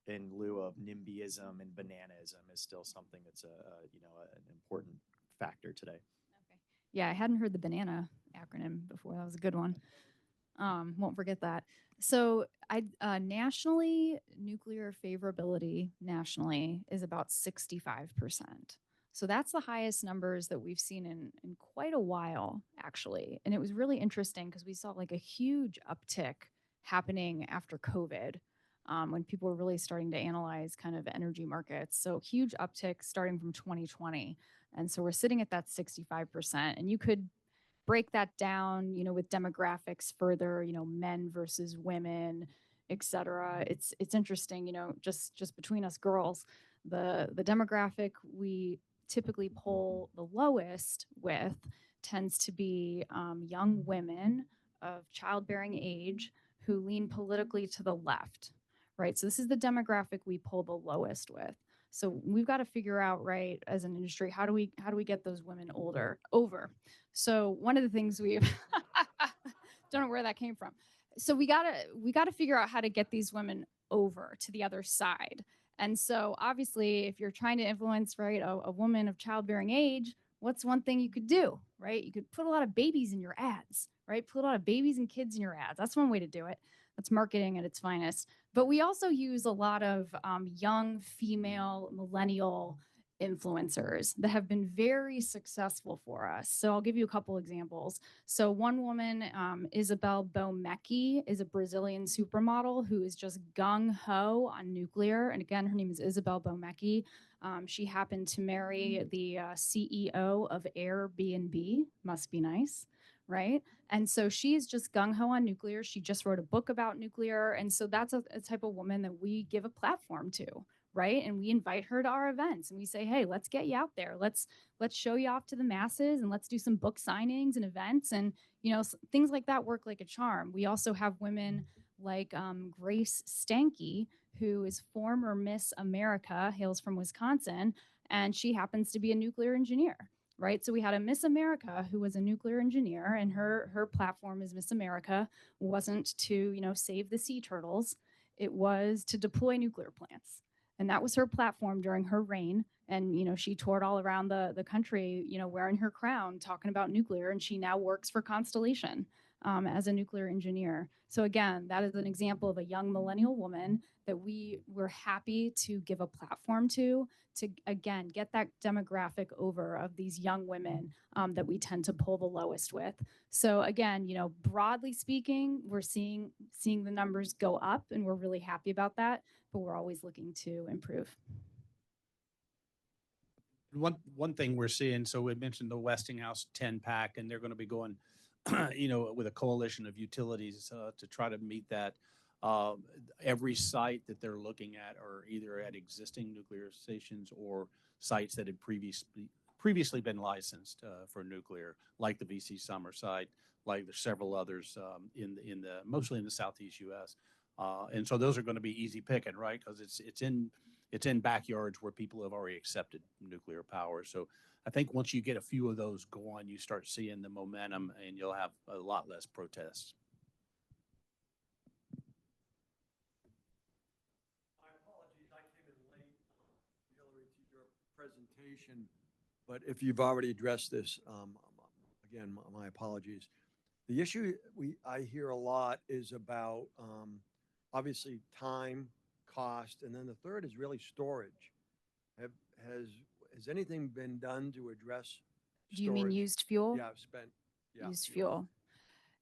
Speaker 5: in lieu of NIMBYism and bananism, is still something that's an important factor today.
Speaker 1: Okay. Yeah, I hadn't heard the banana acronym before. That was a good one. Won't forget that. So nationally, nuclear favorability nationally is about 65%. So that's the highest numbers that we've seen in quite a while, actually. And it was really interesting because we saw a huge uptick happening after COVID, when people were really starting to analyze kind of energy markets. So huge uptick starting from 2020. And so we're sitting at that 65%. And you could break that down, with demographics further, men versus women, et cetera. It's interesting, just between us girls, the demographic we typically poll the lowest with tends to be young women of childbearing age who lean politically to the left, right? So this is the demographic we poll the lowest with. So we've got to figure out, right, as an industry, how do we get those women over? So one of the things we've don't know where that came from. So we gotta figure out how to get these women over to the other side. And so obviously, if you're trying to influence, right, a woman of childbearing age, what's one thing you could do, right? You could put a lot of babies in your ads, right? Put a lot of babies and kids in your ads. That's one way to do it. That's marketing at its finest. But we also use a lot of young female millennial influencers that have been very successful for us. So I'll give you a couple examples. So one woman, Isabel Bomecki, is a Brazilian supermodel who is just gung-ho on nuclear. And again, her name is Isabel Bomecki. She happened to marry the CEO of Airbnb. Must be nice, right? And so she's just gung-ho on nuclear. She just wrote a book about nuclear. And so that's a type of woman that we give a platform to, right? And we invite her to our events and we say, hey, let's get you out there. Let's show you off to the masses and let's do some book signings and events. And, things like that work like a charm. We also have women like Grace Stanky, who is former Miss America, hails from Wisconsin, and she happens to be a nuclear engineer. Right. So we had a Miss America who was a nuclear engineer, and her platform as Miss America wasn't to, save the sea turtles. It was to deploy nuclear plants. And that was her platform during her reign. And, she toured all around the country, wearing her crown, talking about nuclear. And she now works for Constellation as a nuclear engineer. So again, that is an example of a young millennial woman that we were happy to give a platform to again get that demographic over of these young women that we tend to pull the lowest with. So again, broadly speaking, we're seeing the numbers go up, and we're really happy about that. But we're always looking to improve.
Speaker 2: One thing we're seeing, so we mentioned the Westinghouse 10 pack, and they're going to be going, with a coalition of utilities to try to meet that. Every site that they're looking at are either at existing nuclear stations or sites that had previously been licensed for nuclear, like the VC Summer site, like there's several others in the mostly in the Southeast U.S. And so those are going to be easy picking, right? Because it's in backyards where people have already accepted nuclear power. So I think once you get a few of those going, you start seeing the momentum, and you'll have a lot less protests.
Speaker 6: My apologies, I came in late, Hillary, to your presentation, but if you've already addressed this, again, my apologies. The issue I hear a lot is about obviously time, cost, and then the third is really storage. Has anything been done to address storage?
Speaker 1: Do you mean used fuel?
Speaker 6: Yeah, I've spent. Yeah,
Speaker 1: used fuel.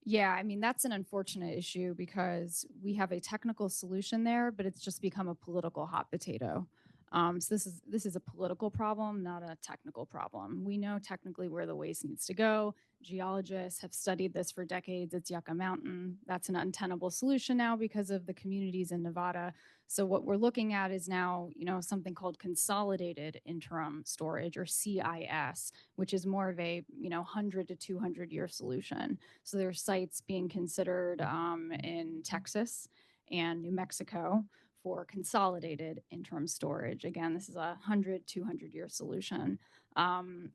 Speaker 1: Yeah, I mean, that's an unfortunate issue because we have a technical solution there, but it's just become a political hot potato. So this is a political problem, not a technical problem. We know technically where the waste needs to go. Geologists have studied this for decades. It's Yucca Mountain. That's an untenable solution now because of the communities in Nevada. So what we're looking at is now, something called consolidated interim storage, or CIS, which is more of a 100 to 200 year solution. So there are sites being considered in Texas and New Mexico for consolidated interim storage. Again, this is a 100, 200 year solution.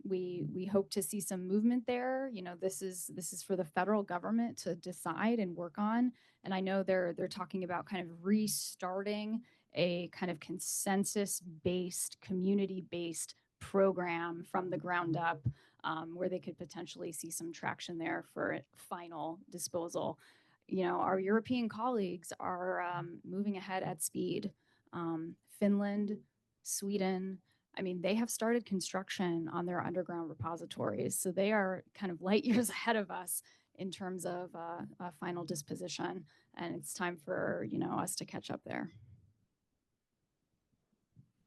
Speaker 1: We hope to see some movement there. This is for the federal government to decide and work on. And I know they're talking about kind of restarting a kind of consensus-based, community-based program from the ground up, where they could potentially see some traction there for final disposal. Our European colleagues are moving ahead at speed. Finland, Sweden, I mean, they have started construction on their underground repositories. So they are kind of light years ahead of us in terms of final disposition. And it's time for, us to catch up there.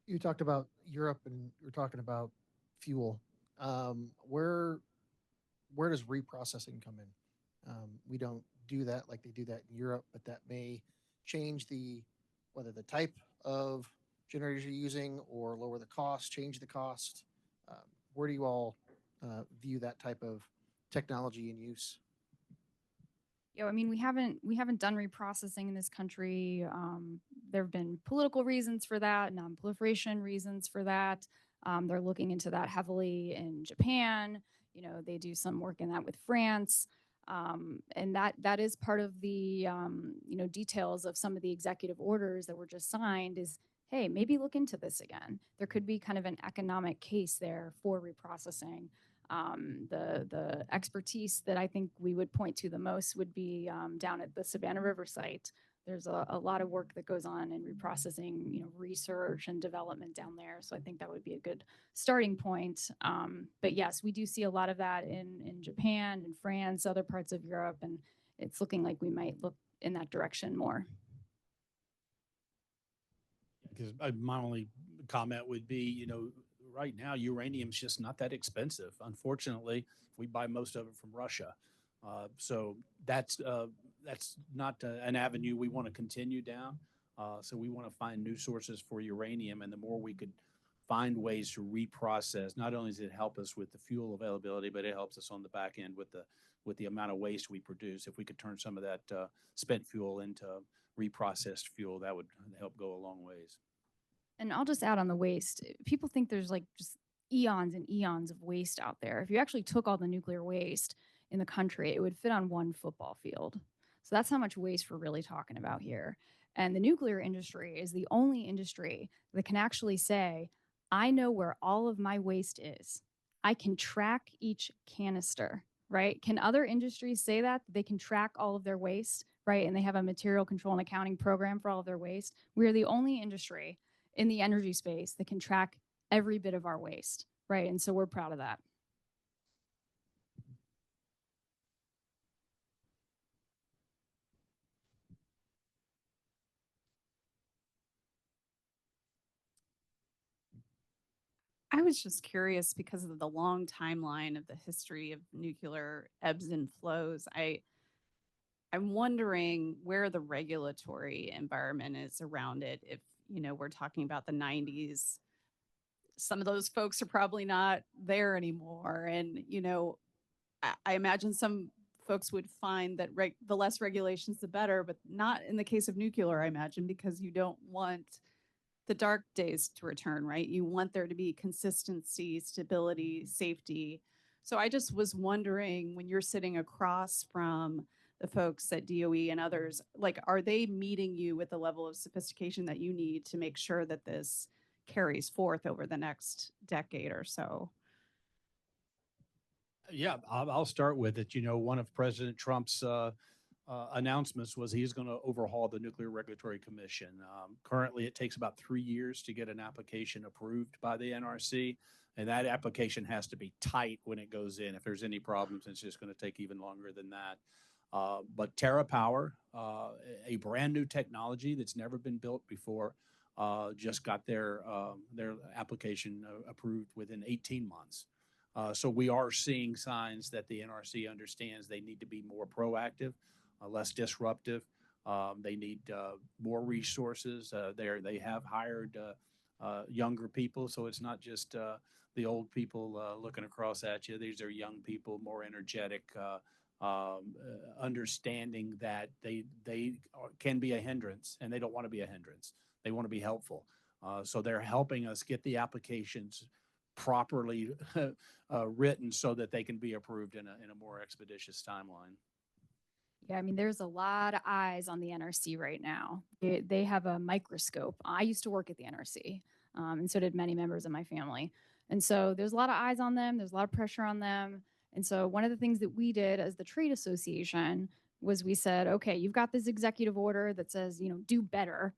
Speaker 4: You talked about Europe and you're talking about fuel. Where does reprocessing come in? We don't do that like they do that in Europe, but that may change whether the type of generators you're using or lower the cost, change the cost. Where do you all view that type of technology in use?
Speaker 1: I mean, we haven't done reprocessing in this country. There have been political reasons for that, non-proliferation reasons for that. They're looking into that heavily in Japan. They do some work in that with France. And that is part of the details of some of the executive orders that were just signed is, hey, maybe look into this again. There could be kind of an economic case there for reprocessing. The expertise that I think we would point to the most would be down at the Savannah River site. There's a lot of work that goes on in reprocessing, research and development down there. So I think that would be a good starting point. But yes, we do see a lot of that in Japan and France, other parts of Europe, and it's looking like we might look in that direction more.
Speaker 2: Because my only comment would be, right now uranium's just not that expensive. Unfortunately, we buy most of it from Russia. So that's not an avenue we want to continue down. So we want to find new sources for uranium, and the more we could find ways to reprocess, not only does it help us with the fuel availability, but it helps us on the back end with the amount of waste we produce. If we could turn some of that spent fuel into reprocessed fuel, that would help go a long ways.
Speaker 1: And I'll just add on the waste. People think there's like just eons and eons of waste out there. If you actually took all the nuclear waste in the country, it would fit on one football field. So that's how much waste we're really talking about here. And the nuclear industry is the only industry that can actually say, I know where all of my waste is. I can track each canister, right? Can other industries say that? They can track all of their waste, right? And they have a material control and accounting program for all of their waste. We are the only industry in the energy space that can track every bit of our waste, right? And so we're proud of that.
Speaker 7: I was just curious because of the long timeline of the history of nuclear ebbs and flows. I'm wondering where the regulatory environment is around it. If, we're talking about the 90s, some of those folks are probably not there anymore. And, I imagine some folks would find that the less regulations, the better, but not in the case of nuclear, I imagine, because you don't want the dark days to return, right? You want there to be consistency, stability, safety. So I just was wondering, when you're sitting across from the folks at DOE and others, like, are they meeting you with the level of sophistication that you need to make sure that this carries forth over the next decade or so?
Speaker 2: Yeah, I'll start with it. One of President Trump's announcements was he's going to overhaul the Nuclear Regulatory Commission. Currently, it takes about 3 years to get an application approved by the NRC, and that application has to be tight when it goes in. If there's any problems, it's just going to take even longer than that. But TerraPower, a brand new technology that's never been built before, just got their application approved within 18 months. So we are seeing signs that the NRC understands they need to be more proactive, less disruptive. They need more resources. They have hired younger people, so it's not just the old people looking across at you. These are young people, more energetic, understanding that they can be a hindrance, and they don't want to be a hindrance. They want to be helpful. So they're helping us get the applications properly written so that they can be approved in a more expeditious timeline.
Speaker 1: Yeah, I mean, there's a lot of eyes on the NRC right now. They have a microscope. I used to work at the NRC, and so did many members of my family. And so there's a lot of eyes on them. There's a lot of pressure on them. And so one of the things that we did as the trade association was we said, okay, you've got this executive order that says, do better.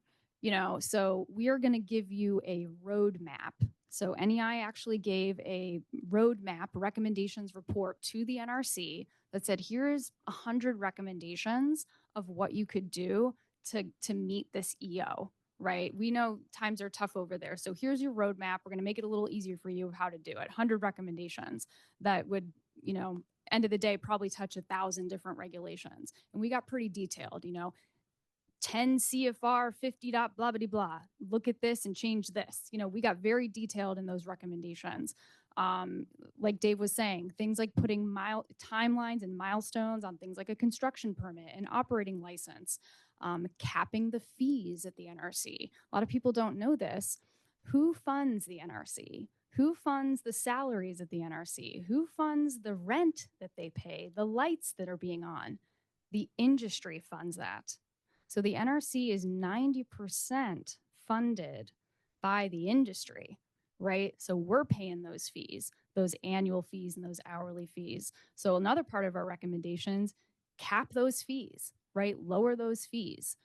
Speaker 1: So we are going to give you a roadmap. So NEI actually gave a roadmap recommendations report to the NRC that said, here's 100 recommendations of what you could do to meet this EO, right? We know times are tough over there. So here's your roadmap. We're going to make it a little easier for you of how to do it. 100 recommendations that would, end of the day, probably touch 1,000 different regulations. And we got pretty detailed, 10 CFR 50 dot blah, blah, blah. Look at this and change this. We got very detailed in those recommendations. Like Dave was saying, things like putting timelines and milestones on things like a construction permit, an operating license, capping the fees at the NRC. A lot of people don't know this. Who funds the NRC? Who funds the salaries at the NRC? Who funds the rent that they pay, the lights that are being on? The industry funds that. So the NRC is 90% funded by the industry, right? So we're paying those fees, those annual fees and those hourly fees. So another part of our recommendations, cap those fees, right? Lower those fees.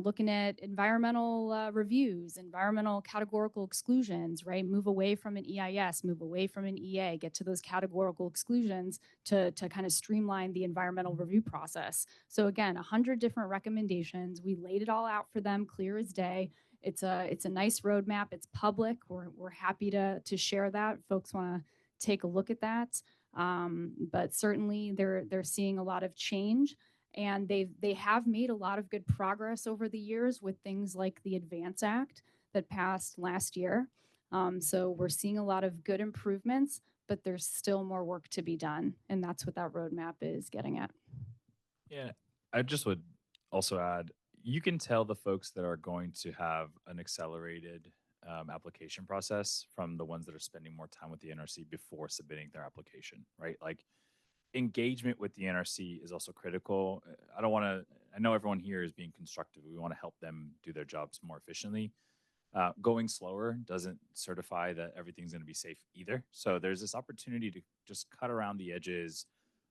Speaker 1: Looking at environmental reviews, environmental categorical exclusions, right? Move away from an EIS, move away from an EA, get to those categorical exclusions to kind of streamline the environmental review process. So again, 100 different recommendations. We laid it all out for them, clear as day. It's a nice roadmap. It's public. We're happy to share that. Folks want to take a look at that. But certainly they're seeing a lot of change. And they have made a lot of good progress over the years with things like the Advance Act that passed last year. So we're seeing a lot of good improvements, but there's still more work to be done. And that's what that roadmap is getting at.
Speaker 3: Yeah, I just would also add, you can tell the folks that are going to have an accelerated application process from the ones that are spending more time with the NRC before submitting their application, right? Like engagement with the NRC is also critical. I don't want to, I know everyone here is being constructive. We want to help them do their jobs more efficiently. Going slower doesn't certify that everything's going to be safe either. So there's this opportunity to just cut around the edges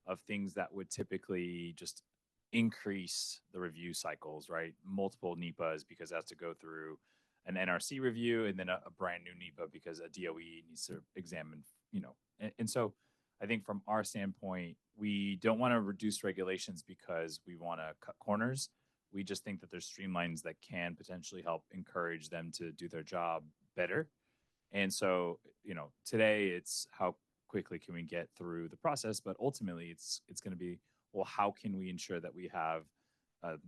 Speaker 3: of things that would typically just increase the review cycles, right? Multiple NEPAs because it has to go through an NRC review and then a brand new NEPA because a DOE needs to examine, and so I think from our standpoint, we don't want to reduce regulations because we want to cut corners. We just think that there's streamlines that can potentially help encourage them to do their job better. And so, today it's how quickly can we get through the process, but ultimately it's going to be, well, how can we ensure that we have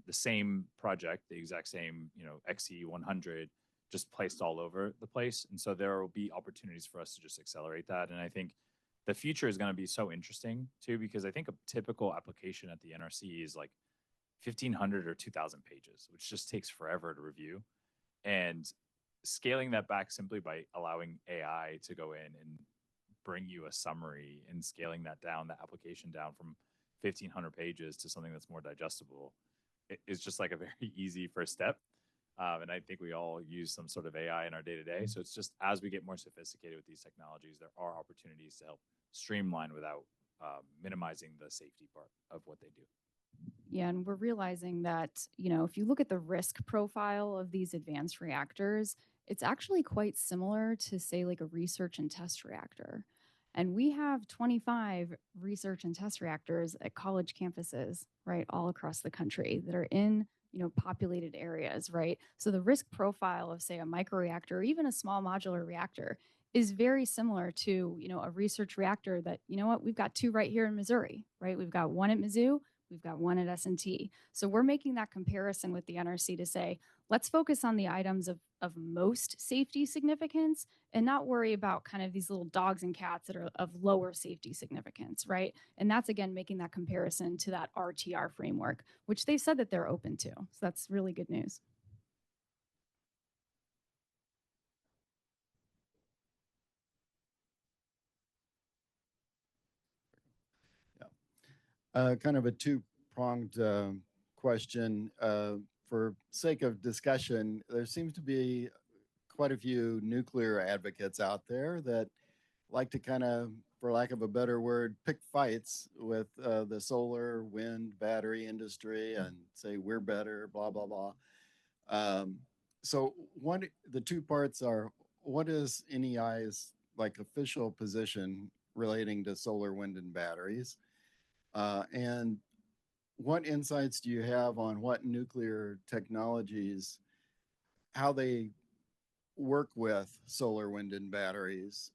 Speaker 3: the same project, the exact same, XE 100 just placed all over the place. And so there will be opportunities for us to just accelerate that. And I think the future is going to be so interesting too, because I think a typical application at the NRC is like 1,500 or 2,000 pages, which just takes forever to review. And scaling that back simply by allowing AI to go in and bring you a summary and scaling that down, the application down from 1,500 pages to something that's more digestible is just like a very easy first step. And I think we all use some sort of AI in our day to day. So it's just as we get more sophisticated with these technologies, there are opportunities to help streamline without minimizing the safety part of what they do.
Speaker 1: Yeah, and we're realizing that, if you look at the risk profile of these advanced reactors, it's actually quite similar to, say, like a research and test reactor. And we have 25 research and test reactors at college campuses, right, all across the country that are in, populated areas, right? So the risk profile of, say, a microreactor or even a small modular reactor is very similar to, a research reactor that, we've got two right here in Missouri, right? We've got one at Mizzou. We've got one at S&T. So we're making that comparison with the NRC to say, let's focus on the items of most safety significance and not worry about kind of these little dogs and cats that are of lower safety significance, right? And that's, again, making that comparison to that RTR framework, which they said that they're open to. So that's really good news.
Speaker 8: Kind of a two-pronged question. For sake of discussion, there seems to be quite a few nuclear advocates out there that like to kind of, for lack of a better word, pick fights with the solar, wind, battery industry and say we're better, blah, blah, blah. So the two parts are, what is NEI's like official position relating to solar, wind, and batteries? And what insights do you have on what nuclear technologies, how they work with solar, wind, and batteries?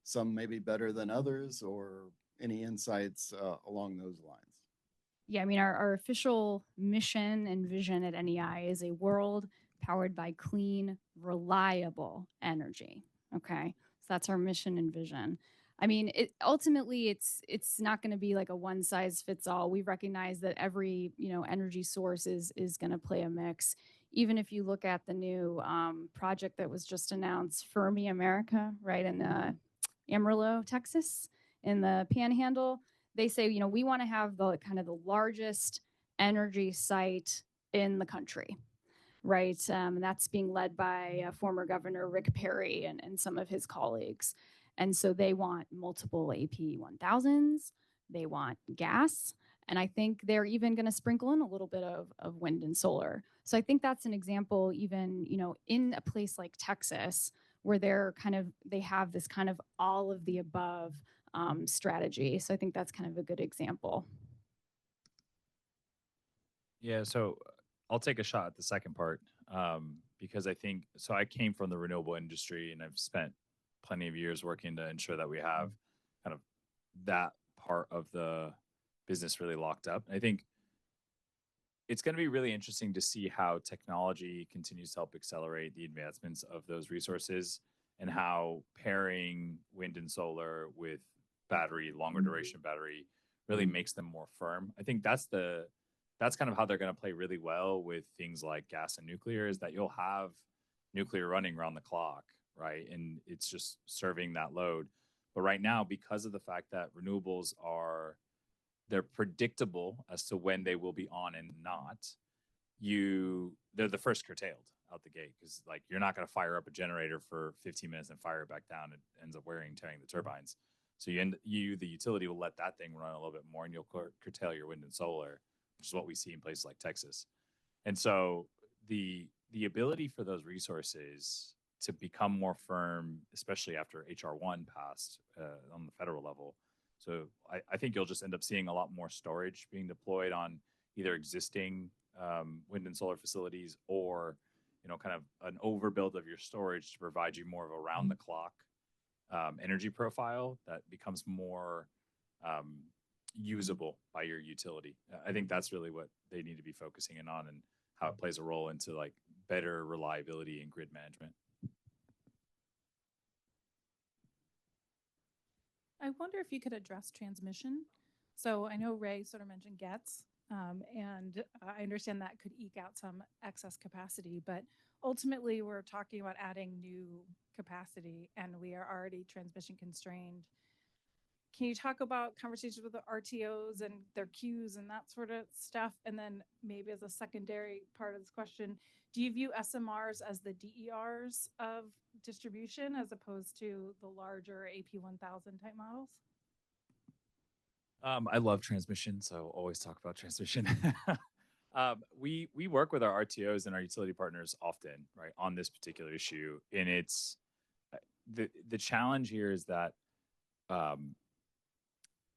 Speaker 8: Some may be better than others, or any insights along those lines?
Speaker 1: Yeah, I mean, our official mission and vision at NEI is a world powered by clean, reliable energy. Okay, so that's our mission and vision. I mean, ultimately, it's not going to be like a one size fits all. We recognize that every energy source is going to play a mix. Even if you look at the new project that was just announced, Fermi America, right in Amarillo, Texas, in the Panhandle, they say we want to have the kind of the largest energy site in the country. Right. And that's being led by former Governor Rick Perry and some of his colleagues. And so they want multiple AP1000s. They want gas. And I think they're even going to sprinkle in a little bit of wind and solar. So I think that's an example, even, in a place like Texas, where they have this kind of all of the above strategy. So I think that's kind of a good example.
Speaker 3: Yeah, so I'll take a shot at the second part because I think, so I came from the renewable industry and I've spent plenty of years working to ensure that we have kind of that part of the business really locked up. And I think it's going to be really interesting to see how technology continues to help accelerate the advancements of those resources, and how pairing wind and solar with battery, longer duration battery, really makes them more firm. I think that's kind of how they're going to play really well with things like gas and nuclear, is that you'll have nuclear running around the clock, right? And it's just serving that load. But right now, because of the fact that renewables they're predictable as to when they will be on and not, they're the first curtailed out the gate, because like you're not going to fire up a generator for 15 minutes and fire it back down. It ends up tearing the turbines. So the utility will let that thing run a little bit more, and you'll curtail your wind and solar, which is what we see in places like Texas. And so the ability for those resources to become more firm, especially after HR1 passed on the federal level. So I think you'll just end up seeing a lot more storage being deployed on either existing wind and solar facilities, or kind of an overbuild of your storage to provide you more of a round the clock energy profile that becomes more usable by your utility. I think that's really what they need to be focusing in on, and how it plays a role into like better reliability and grid management.
Speaker 9: I wonder if you could address transmission. So I know Ray sort of mentioned GETS, and I understand that could eke out some excess capacity, but ultimately we're talking about adding new capacity, and we are already transmission constrained. Can you talk about conversations with the RTOs and their queues and that sort of stuff? And then maybe as a secondary part of this question, do you view SMRs as the DERs of distribution as opposed to the larger AP1000 type models?
Speaker 3: I love transmission, so always talk about transmission. We work with our RTOs and our utility partners often, right, on this particular issue, and it's the challenge here is that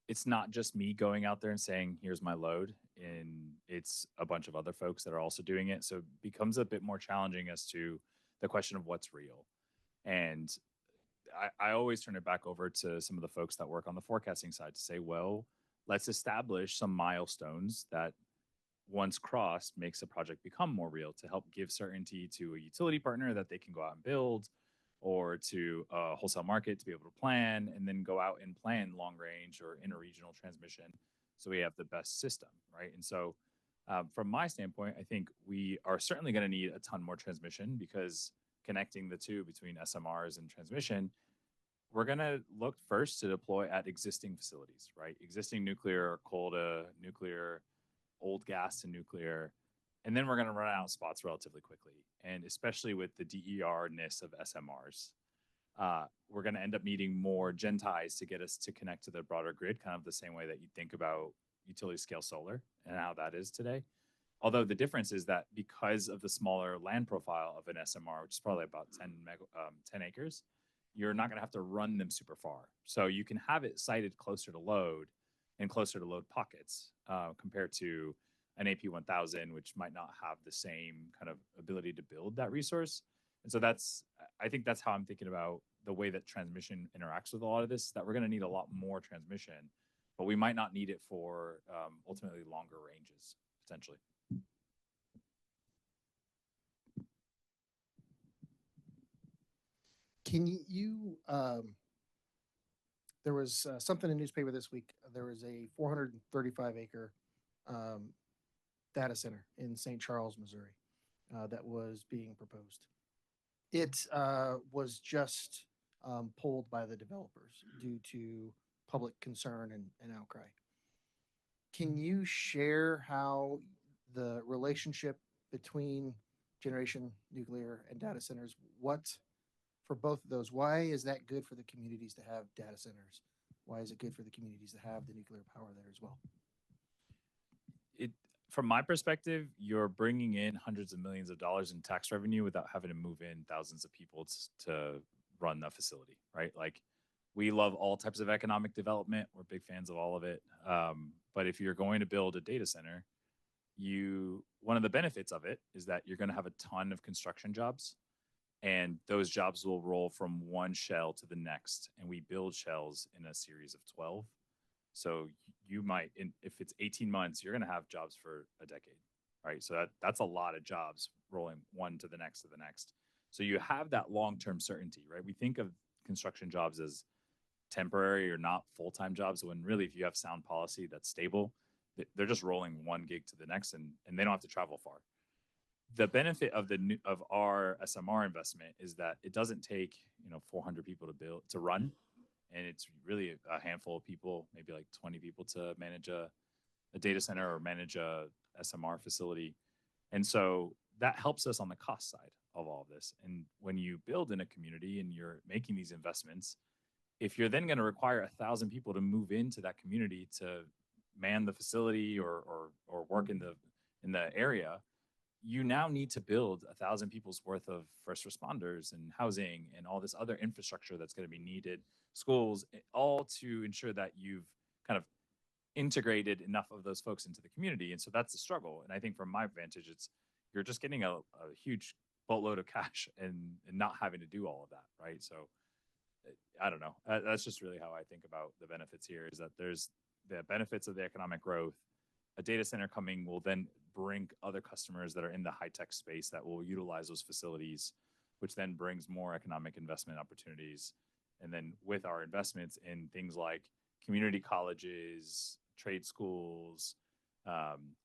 Speaker 3: it's not just me going out there and saying, here's my load, and it's a bunch of other folks that are also doing it. So it becomes a bit more challenging as to the question of what's real. And I always turn it back over to some of the folks that work on the forecasting side to say, well, let's establish some milestones that once crossed makes a project become more real, to help give certainty to a utility partner that they can go out and build, or to a wholesale market to be able to plan, and then go out and plan long range or interregional transmission, so we have the best system, right? And so from my standpoint, I think we are certainly going to need a ton more transmission, because connecting the two between SMRs and transmission, we're going to look first to deploy at existing facilities, right? Existing nuclear, coal to nuclear, old gas to nuclear. And then we're going to run out of spots relatively quickly. And especially with the DER-ness of SMRs, we're going to end up needing more gen ties to get us to connect to the broader grid, kind of the same way that you think about utility scale solar and how that is today. Although the difference is that because of the smaller land profile of an SMR, which is probably about 10 acres, you're not going to have to run them super far. So you can have it sited closer to load and closer to load pockets compared to an AP1000, which might not have the same kind of ability to build that resource. And so I think that's how I'm thinking about the way that transmission interacts with a lot of this, that we're going to need a lot more transmission, but we might not need it for ultimately longer ranges, potentially.
Speaker 4: Can you, there was something in the newspaper this week. There was a 435 acre data center in St. Charles, Missouri, that was being proposed. It was just pulled by the developers due to public concern and outcry. Can you share how the relationship between generation, nuclear, and data centers, for both of those, why is that good for the communities to have data centers? Why is it good for the communities to have the nuclear power there as well?
Speaker 3: From my perspective, you're bringing in hundreds of millions of dollars in tax revenue without having to move in thousands of people to run the facility, right? Like, we love all types of economic development. We're big fans of all of it. But if you're going to build a data center, one of the benefits of it is that you're going to have a ton of construction jobs, and those jobs will roll from one shell to the next. And we build shells in a series of 12. So you might, if it's 18 months, you're going to have jobs for a decade, right? So that's a lot of jobs rolling one to the next to the next. So you have that long-term certainty, right? We think of construction jobs as temporary or not full-time jobs, when really, if you have sound policy that's stable, they're just rolling one gig to the next, and they don't have to travel far. The benefit of of our SMR investment is that it doesn't take 400 people to run, and it's really a handful of people, maybe like 20 people, to manage a data center or manage a SMR facility. And so that helps us on the cost side of all of this. And when you build in a community and you're making these investments, if you're then going to require 1,000 people to move into that community to man the facility or work in the area, you now need to build 1,000 people's worth of first responders and housing and all this other infrastructure that's going to be needed, schools, all to ensure that you've kind of integrated enough of those folks into the community. And so that's the struggle. And I think from my vantage, it's you're just getting a huge boatload of cash and not having to do all of that, right? So I don't know. That's just really how I think about the benefits here, is that there's the benefits of the economic growth. A data center coming will then bring other customers that are in the high-tech space that will utilize those facilities, which then brings more economic investment opportunities. And then with our investments in things like community colleges, trade schools,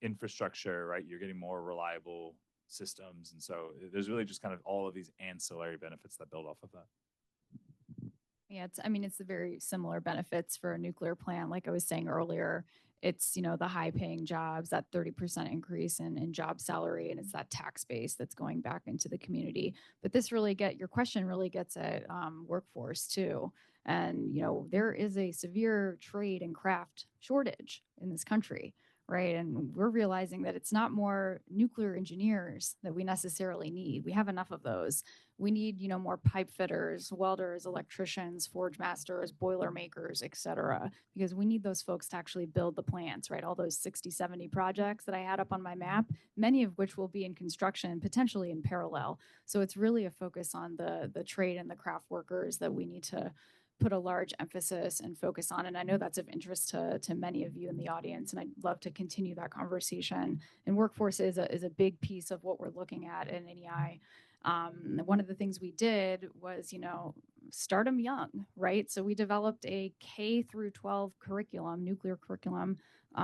Speaker 3: infrastructure, right? You're getting more reliable systems. And so there's really just kind of all of these ancillary benefits that build off of that.
Speaker 1: Yeah, it's the very similar benefits for a nuclear plant. Like I was saying earlier, it's, the high paying jobs, that 30% increase in job salary, and it's that tax base that's going back into the community. But your question really gets at workforce too. And, there is a severe trade and craft shortage in this country, right? And we're realizing that it's not more nuclear engineers that we necessarily need. We have enough of those. We need, more pipe fitters, welders, electricians, forge masters, boiler makers, et cetera, because we need those folks to actually build the plants, right? All those 60, 70 projects that I had up on my map, many of which will be in construction, potentially in parallel. So it's really a focus on the trade and the craft workers that we need to put a large emphasis and focus on. And I know that's of interest to many of you in the audience, and I'd love to continue that conversation. And workforce is a big piece of what we're looking at NEI. One of the things we did was, start them young, right? So we developed a K through 12 curriculum, nuclear curriculum,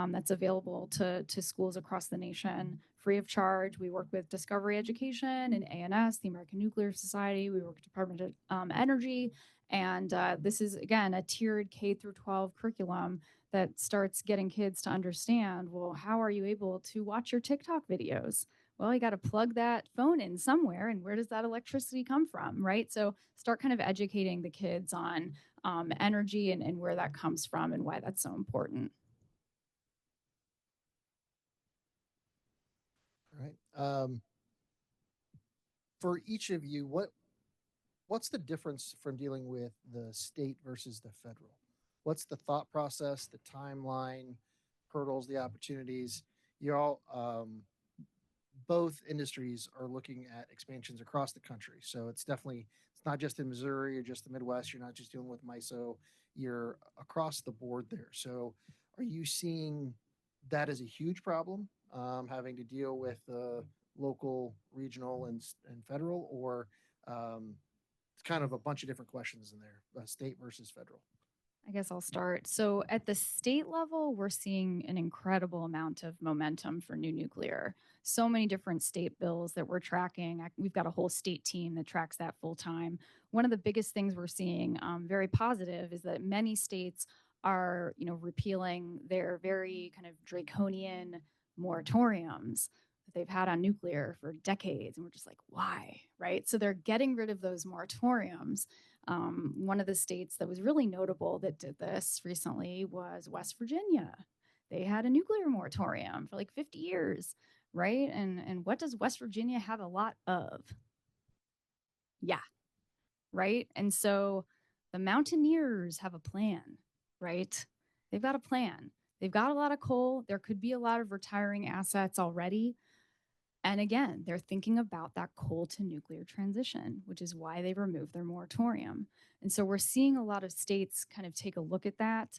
Speaker 1: that's available to schools across the nation, free of charge. We work with Discovery Education and ANS, the American Nuclear Society. We work with Department of Energy. And this is, again, a tiered K through 12 curriculum that starts getting kids to understand, well, how are you able to watch your TikTok videos? Well, you got to plug that phone in somewhere, and where does that electricity come from, right? So start kind of educating the kids on energy and where that comes from and why that's so important.
Speaker 4: All right. For each of you, what's the difference from dealing with the state versus the federal? What's the thought process, the timeline, hurdles, the opportunities? You all, both industries are looking at expansions across the country. So it's not just in Missouri or just the Midwest. You're not just dealing with MISO. You're across the board there. So are you seeing that as a huge problem, having to deal with local, regional, and federal, or it's kind of a bunch of different questions in there, state versus federal?
Speaker 1: I guess I'll start. So at the state level, we're seeing an incredible amount of momentum for new nuclear. So many different state bills that we're tracking. We've got a whole state team that tracks that full time. One of the biggest things we're seeing, very positive, is that many states are, repealing their very kind of draconian moratoriums that they've had on nuclear for decades. And we're just like, why? Right? So they're getting rid of those moratoriums. One of the states that was really notable that did this recently was West Virginia. They had a nuclear moratorium for like 50 years, right? And what does West Virginia have a lot of? Yeah, right? And so the Mountaineers have a plan, right? They've got a plan. They've got a lot of coal. There could be a lot of retiring assets already. And again, they're thinking about that coal to nuclear transition, which is why they removed their moratorium. And so we're seeing a lot of states kind of take a look at that.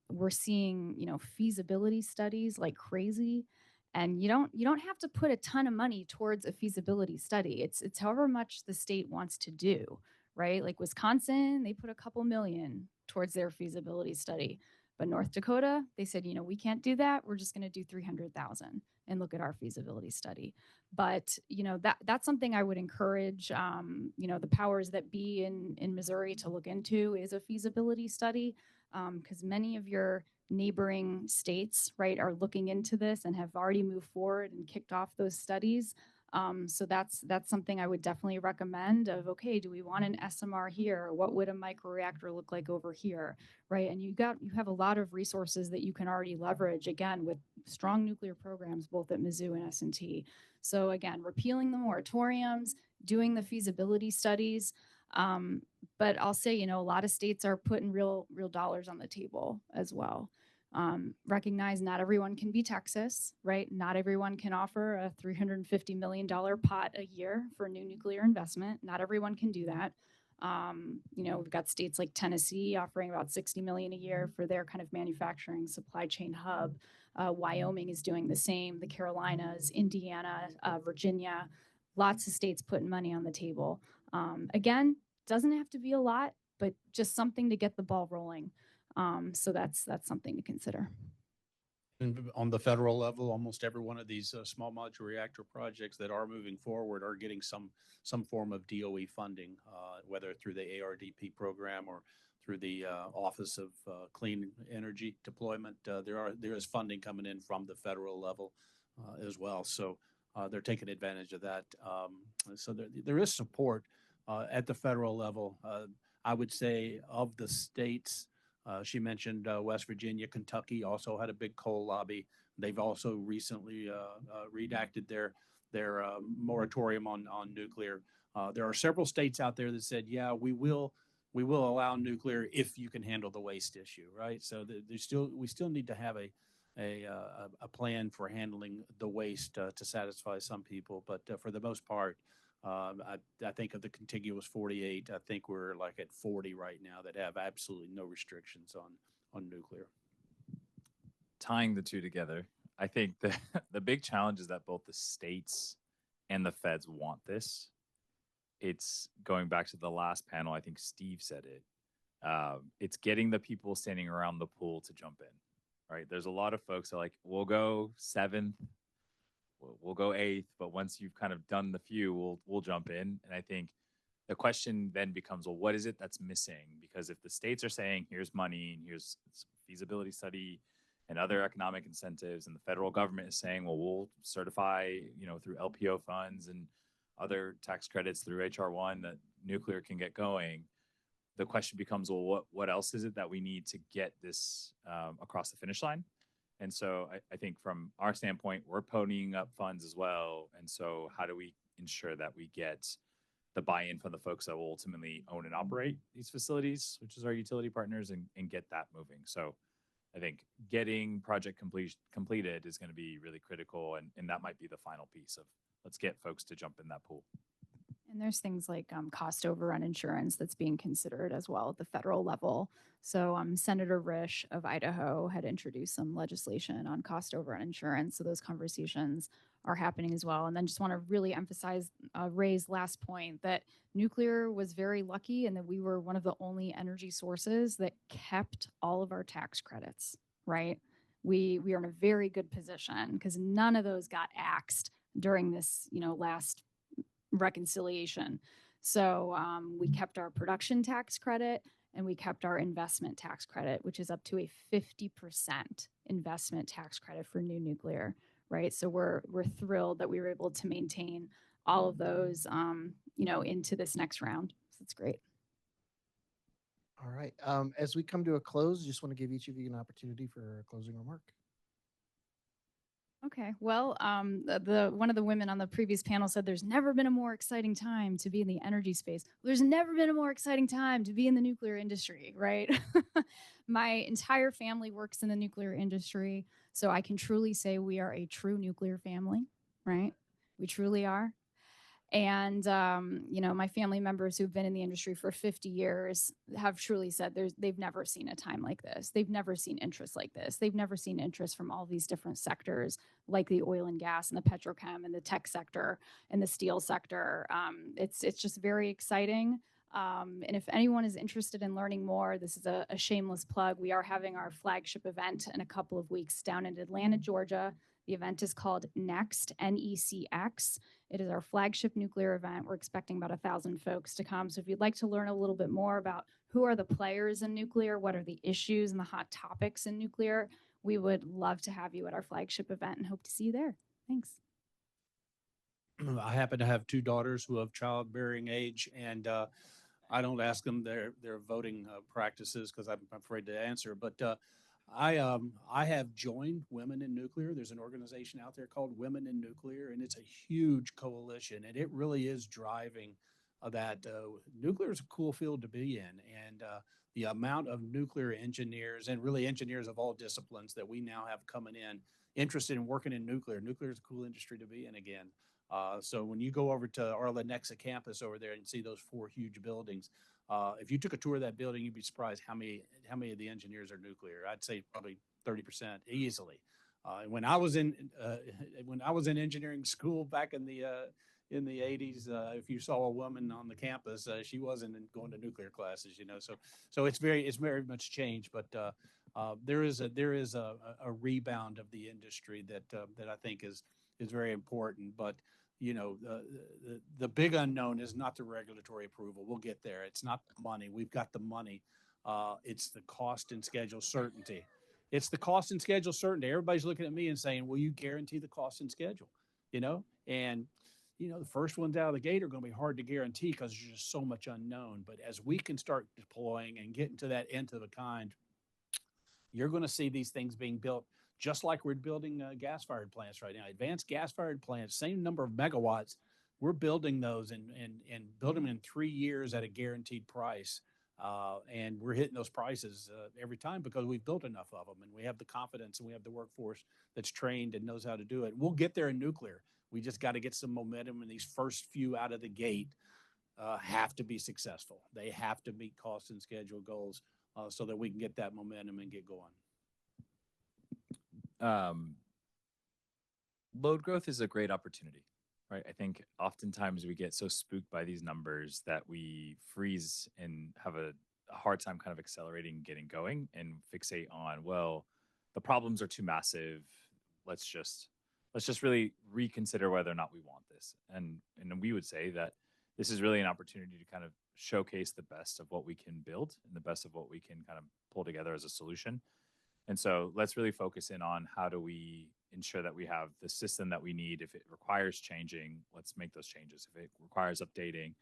Speaker 1: We're seeing, feasibility studies like crazy. And you don't have to put a ton of money towards a feasibility study. It's however much the state wants to do, right? Like Wisconsin, they put a couple million towards their feasibility study. But North Dakota, they said, we can't do that. We're just going to do 300,000 and look at our feasibility study. But that's something I would encourage the powers that be in Missouri to look into is a feasibility study, because many of your neighboring states, right, are looking into this and have already moved forward and kicked off those studies. So that's something I would definitely recommend of, okay, do we want an SMR here? What would a microreactor look like over here, right? And you have a lot of resources that you can already leverage, again, with strong nuclear programs, both at Mizzou and S&T. So again, repealing the moratoriums, doing the feasibility studies, but I'll say, a lot of states are putting real dollars on the table as well. Recognize not everyone can be Texas, right? Not everyone can offer a $350 million pot a year for new nuclear investment. Not everyone can do that. We've got states like Tennessee offering about $60 million a year for their kind of manufacturing supply chain hub. Wyoming is doing the same. The Carolinas, Indiana, Virginia, lots of states putting money on the table. Again, doesn't have to be a lot, but just something to get the ball rolling. So that's something to consider.
Speaker 2: And on the federal level, almost every one of these small modular reactor projects that are moving forward are getting some form of DOE funding, whether through the ARDP program or through the Office of Clean Energy Deployment. There is funding coming in from the federal level as well. So they're taking advantage of that. So there is support at the federal level. I would say of the states, she mentioned West Virginia, Kentucky also had a big coal lobby. They've also recently redacted their moratorium on nuclear. There are several states out there that said, yeah, we will allow nuclear if you can handle the waste issue, right? So we still need to have a plan for handling the waste to satisfy some people, but for the most part, I think of the contiguous 48, I think we're like at 40 right now that have absolutely no restrictions on nuclear.
Speaker 3: Tying the two together, I think the big challenge is that both the states and the feds want this. It's going back to the last panel, I think Steve said it. It's getting the people standing around the pool to jump in, right? There's a lot of folks that are like, we'll go 7th, we'll go 8th, but once you've kind of done the few, we'll jump in. And I think the question then becomes, well, what is it that's missing? Because if the states are saying, here's money and here's feasibility study and other economic incentives, and the federal government is saying, well, we'll certify, through LPO funds and other tax credits through HR1 that nuclear can get going, the question becomes, well, what else is it that we need to get this across the finish line? And so I think from our standpoint, we're ponying up funds as well. And so how do we ensure that we get the buy-in from the folks that will ultimately own and operate these facilities, which is our utility partners, and get that moving? So I think getting project completed is going to be really critical. And that might be the final piece of let's get folks to jump in that pool.
Speaker 1: And there's things like cost overrun insurance that's being considered as well at the federal level. So Senator Risch of Idaho had introduced some legislation on cost overrun insurance. So those conversations are happening as well. And then just want to really emphasize Ray's last point that nuclear was very lucky and that we were one of the only energy sources that kept all of our tax credits, right? We are in a very good position because none of those got axed during this, last reconciliation. So we kept our production tax credit and we kept our investment tax credit, which is up to a 50% investment tax credit for new nuclear, right? So we're thrilled that we were able to maintain all of those, into this next round. So it's great.
Speaker 4: All right. As we come to a close, just want to give each of you an opportunity for a closing remark.
Speaker 1: Okay, well, one of the women on the previous panel said there's never been a more exciting time to be in the energy space. There's never been a more exciting time to be in the nuclear industry, right? My entire family works in the nuclear industry, so I can truly say we are a true nuclear family, right? We truly are. And, my family members who've been in the industry for 50 years have truly said they've never seen a time like this. They've never seen interest like this. They've never seen interest from all these different sectors, like the oil and gas and the petrochem and the tech sector and the steel sector. It's just very exciting. And if anyone is interested in learning more, this is a shameless plug. We are having our flagship event in a couple of weeks down in Atlanta, Georgia. The event is called NEXT, NECX. It is our flagship nuclear event. We're expecting about 1,000 folks to come. So if you'd like to learn a little bit more about who are the players in nuclear, what are the issues and the hot topics in nuclear, we would love to have you at our flagship event and hope to see you there. Thanks.
Speaker 2: I happen to have two daughters who have childbearing age, and I don't ask them their voting practices because I'm afraid to answer. But I have joined Women in Nuclear. There's an organization out there called Women in Nuclear, and it's a huge coalition, and it really is driving that nuclear is a cool field to be in, and the amount of nuclear engineers and really engineers of all disciplines that we now have coming in interested in working in nuclear. Nuclear is a cool industry to be in again. So when you go over to our Lenexa campus over there and see those 4 huge buildings, if you took a tour of that building, you'd be surprised how many of the engineers are nuclear. I'd say probably 30% easily. When I was in engineering school back in the 80s, if you saw a woman on the campus, she wasn't going to nuclear classes, So it's very much changed, but there is a rebound of the industry that I think is very important. But the big unknown is not the regulatory approval. We'll get there. It's not the money. We've got the money. It's the cost and schedule certainty. It's the cost and schedule certainty. Everybody's looking at me and saying, will you guarantee the cost and schedule? And the first ones out of the gate are going to be hard to guarantee because there's just so much unknown. But as we can start deploying and getting to that end of a kind, you're going to see these things being built just like we're building gas-fired plants right now. Advanced gas-fired plants, same number of megawatts. We're building those and build them in 3 years at a guaranteed price. And we're hitting those prices every time because we've built enough of them and we have the confidence and we have the workforce that's trained and knows how to do it. We'll get there in nuclear. We just got to get some momentum, and these first few out of the gate have to be successful. They have to meet cost and schedule goals so that we can get that momentum and get going.
Speaker 3: Load growth is a great opportunity, right? I think oftentimes we get so spooked by these numbers that we freeze and have a hard time kind of accelerating, getting going, and fixate on, well, the problems are too massive. Let's just really reconsider whether or not we want this. And we would say that this is really an opportunity to kind of showcase the best of what we can build and the best of what we can kind of pull together as a solution. And so let's really focus in on how do we ensure that we have the system that we need. If it requires changing, let's make those changes. If it requires updating,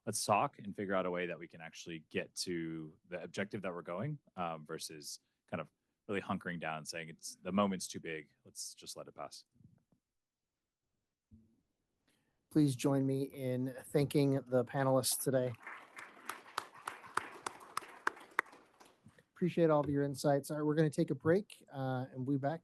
Speaker 3: let's talk and figure out a way that we can actually get to the objective that we're going versus kind of really hunkering down and saying the moment's too big. Let's just let it pass.
Speaker 4: Please join me in thanking the panelists today. Appreciate all of your insights. All right, we're going to take a break and we'll be back